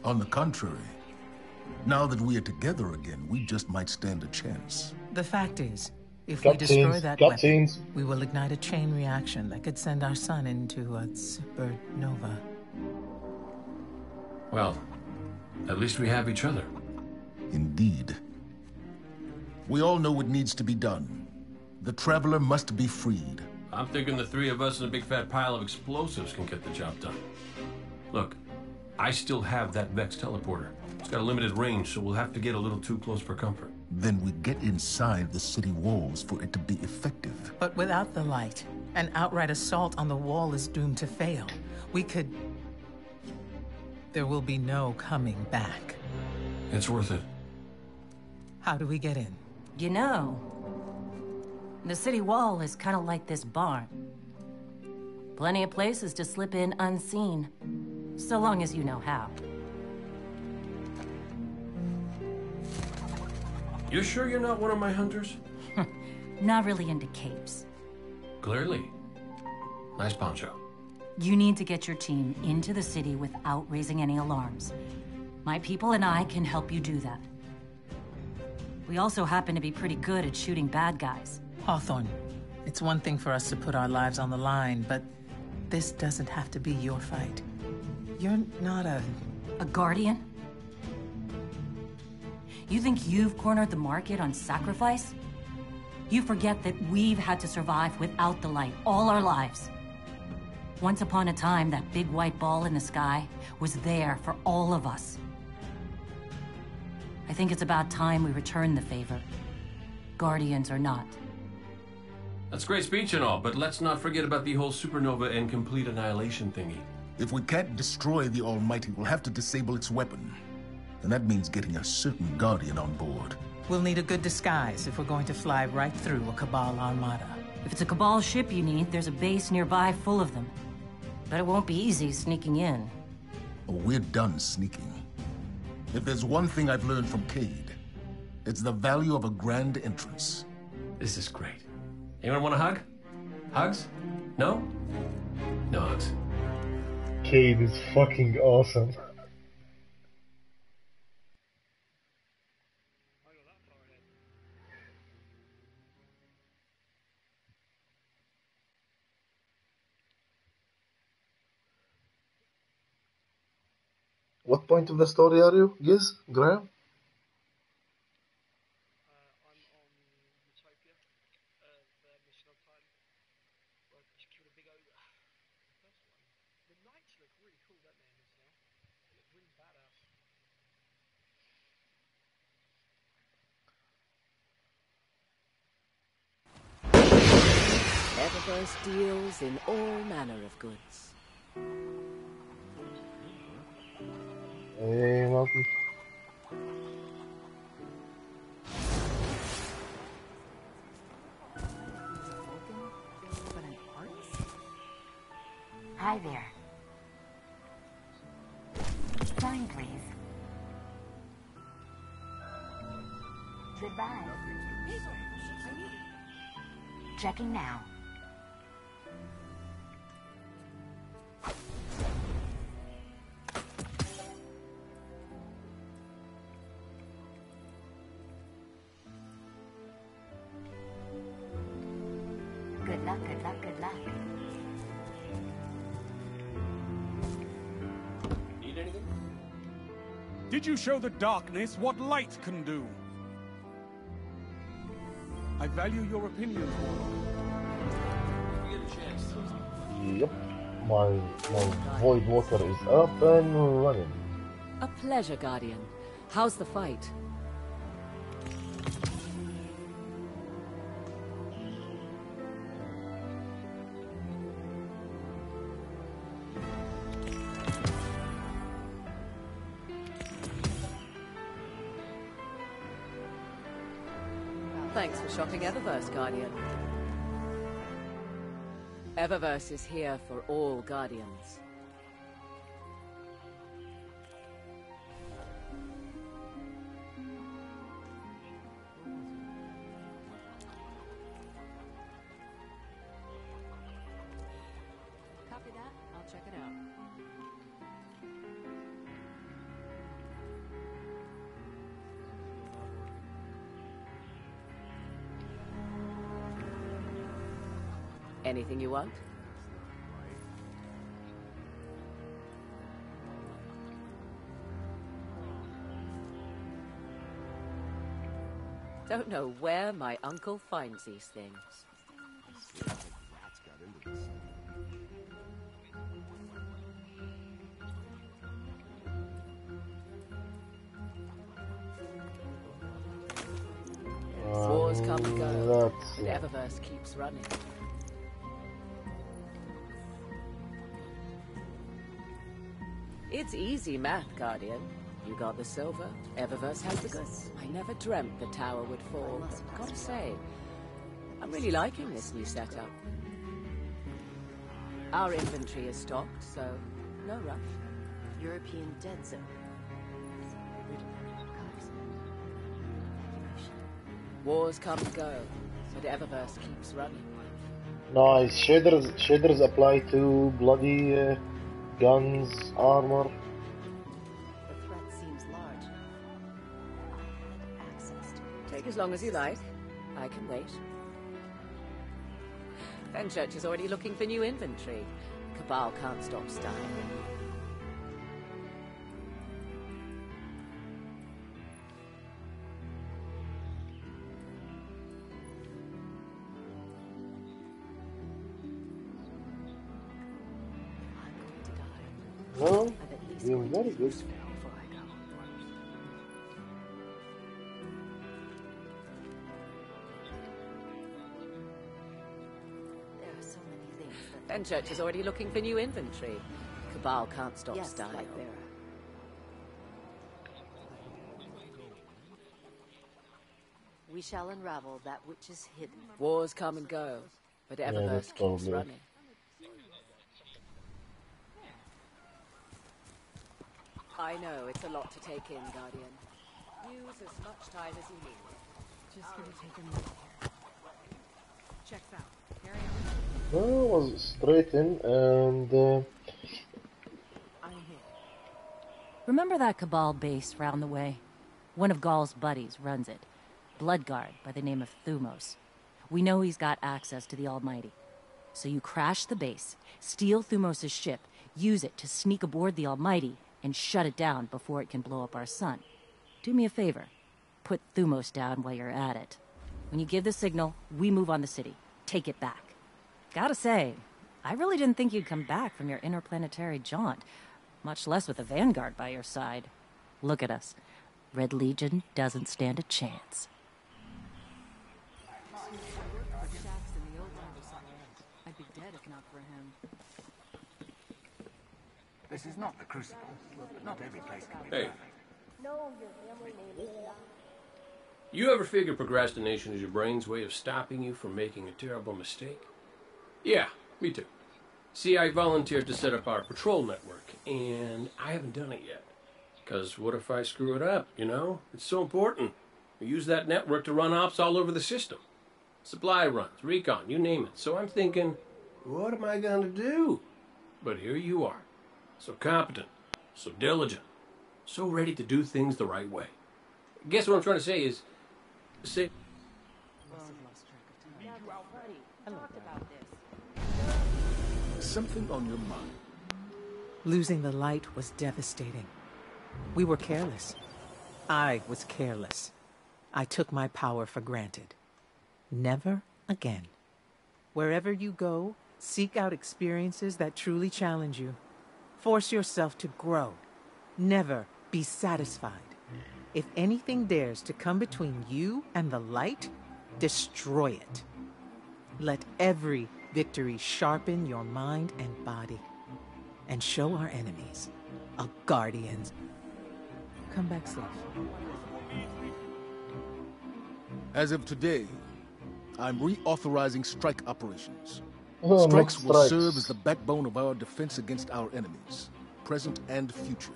On the contrary, now that we are together again, we just might stand a chance. The fact is, if we destroy that weapon, scenes. we will ignite a chain reaction that could send our sun into a supernova. Well, at least we have each other. Indeed. We all know what needs to be done. The Traveler must be freed. I'm thinking the three of us and a big fat pile of explosives can get the job done. Look, I still have that Vex teleporter. It's got a limited range, so we'll have to get a little too close for comfort. Then we get inside the city walls for it to be effective. But without the light, an outright assault on the wall is doomed to fail. We could... There will be no coming back. It's worth it. How do we get in? You know, the city wall is kind of like this barn. Plenty of places to slip in unseen, so long as you know how. You sure you're not one of my hunters? Not really into capes. Clearly. Nice poncho. You need to get your team into the city without raising any alarms. My people and I can help you do that. We also happen to be pretty good at shooting bad guys. Hawthorne, it's one thing for us to put our lives on the line, but this doesn't have to be your fight. You're not a guardian? You think you've cornered the market on sacrifice? You forget that we've had to survive without the light all our lives. Once upon a time, that big white ball in the sky was there for all of us. I think it's about time we return the favor, guardians or not. That's great speech and all, but let's not forget about the whole supernova and complete annihilation thingy. If we can't destroy the Almighty, we'll have to disable its weapon. And that means getting a certain Guardian on board. We'll need a good disguise if we're going to fly right through a Cabal armada. If it's a Cabal ship you need, there's a base nearby full of them. But it won't be easy sneaking in. Oh, we're done sneaking. If there's one thing I've learned from Cade, it's the value of a grand entrance. This is great. Anyone want a hug? Hugs? No? No hugs. Cade is fucking awesome. What point of the story are you, Giz? Graham? Eververse deals in all manner of goods. Hey, welcome. Hi there. Sign, please. Goodbye. Checking now. Good luck, good luck, good luck. Need anything? Did you show the darkness what light can do? I value your opinion. Yep. My Void Walker is up and running. A pleasure, Guardian. How's the fight? Thanks for shopping Eververse, Guardian. Eververse is here for all Guardians. Copy that. I'll check it out. Anything you want? Don't know where my uncle finds these things. Wars come and go, but Eververse keeps running. It's easy math, Guardian. You got the silver, Eververse has the goods. I never dreamt the tower would fall, but gotta say, I'm really liking this new setup. Our inventory is stocked, so no rush. European dead zone. Wars come and go, but Eververse keeps running. Nice. Shaders apply to bloody guns, armor. The threat seems large. I had access to it. Take as long as you like. I can wait. Fenchurch is already looking for new inventory. Cabal can't stop styling. No, you're very good. Fenchurch is already looking for new inventory. Cabal can't stop styling. Like there. We shall unravel that which is hidden. Wars come and go, but Eververse keeps running. I know, it's a lot to take in, Guardian. Use as much time as you need. Just gonna take a minute here. Checks out. Carry on. No, I was straight in and I'm here. Remember that Cabal base round the way? One of Gaul's buddies runs it. Bloodguard by the name of Thumos. We know he's got access to the Almighty. So you crash the base, steal Thumos' ship, use it to sneak aboard the Almighty, and shut it down before it can blow up our sun. Do me a favor. Put Thumos down while you're at it. When you give the signal, we move on the city. Take it back. Gotta say, I really didn't think you'd come back from your interplanetary jaunt, much less with a Vanguard by your side. Look at us. Red Legion doesn't stand a chance. I'd be dead if not for him. This is not the Crucible. Not every place can be Hey. perfect. You ever figure procrastination is your brain's way of stopping you from making a terrible mistake? Yeah, me too. See, I volunteered to set up our patrol network, and I haven't done it yet. Because what if I screw it up, you know? It's so important. We use that network to run ops all over the system. Supply runs, recon, you name it. So I'm thinking, what am I going to do? But here you are. So competent, so diligent, so ready to do things the right way. Guess what I'm trying to say is, say... Something on your mind? Losing the light was devastating. We were careless. I was careless. I took my power for granted. Never again. Wherever you go, seek out experiences that truly challenge you. Force yourself to grow. Never be satisfied. If anything dares to come between you and the light, destroy it. Let every victory sharpen your mind and body, and show our enemies a guardian's. Come back safe. As of today, I'm reauthorizing strike operations. Oh, Strikes next will strikes. serve as the backbone of our defense against our enemies, present and future.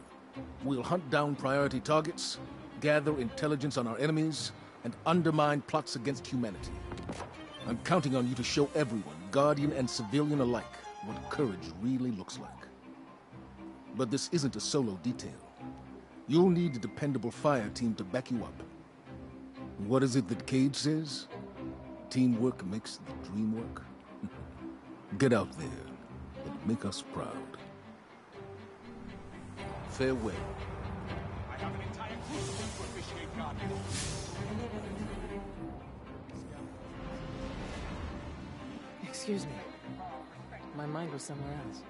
We'll hunt down priority targets, gather intelligence on our enemies, and undermine plots against humanity. I'm counting on you to show everyone, Guardian and civilian alike, what courage really looks like. But this isn't a solo detail. You'll need a dependable fire team to back you up. What is it that Cage says? Teamwork makes the dream work. Get out there and make us proud. Farewell. I have an entire crucible to officiate, Guardian. Excuse me. My mind was somewhere else.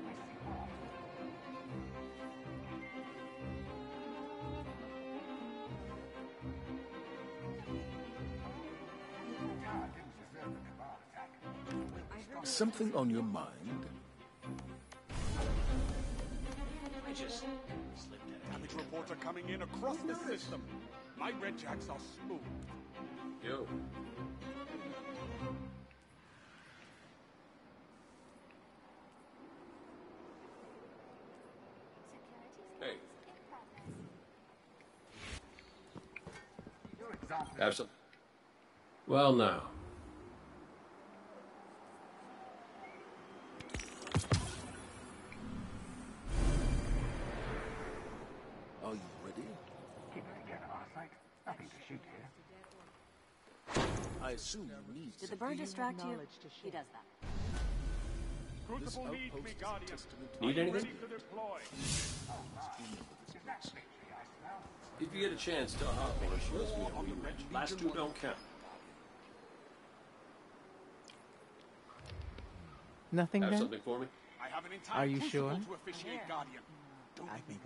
Something on your mind? I just slipped it. Damage reports are coming in across the system. My red jacks are smooth. Yo. Hey. Have some. Well, now. Are you ready? Keep it together, Arsight. Nothing to shoot here. I assume you need Did the bird distract you? He does that. Crucible needs me, Guardian. Need anything? Ready to deploy. If you get a chance, tell Hawthorne she owes me a rematch. Last two don't count. Nothing Have then? something for me? I have an entire Are you crucible sure? to officiate, Guardian. Don't I think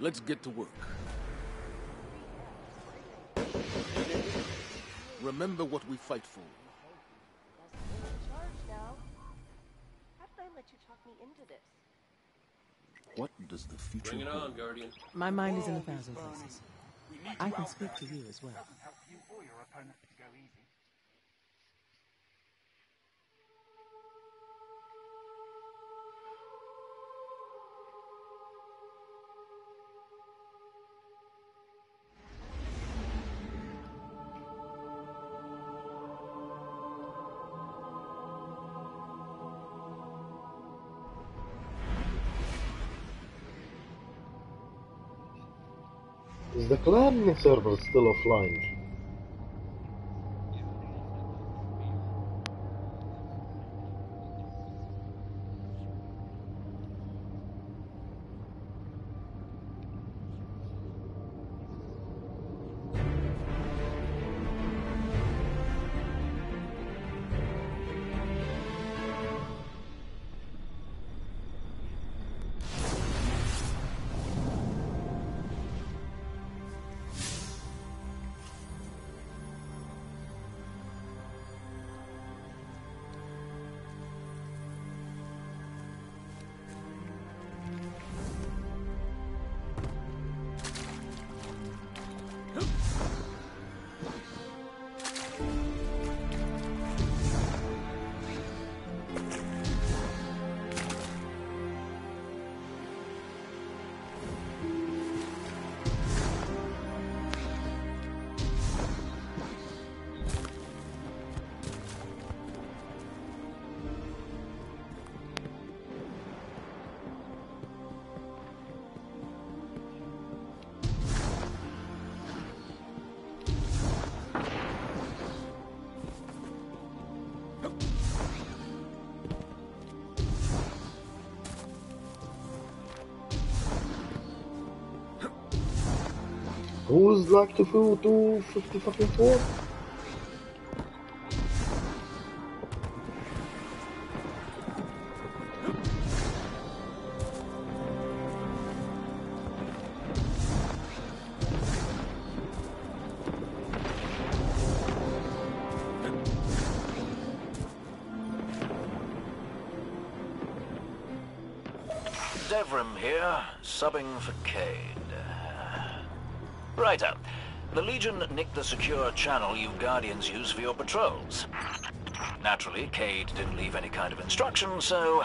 Let's get to work. Remember what we fight for. How did I let you talk me into this? What does the future Bring it hold? on, Guardian. My mind is in a thousand places. I can speak to you as well. Doesn't help you or your opponent to go easy. Is the clan server still offline? Who's like 250 fucking 4? Devrim here, subbing for Cade. Righto. The Legion nicked the secure channel you Guardians use for your patrols. Naturally, Cade didn't leave any kind of instruction, so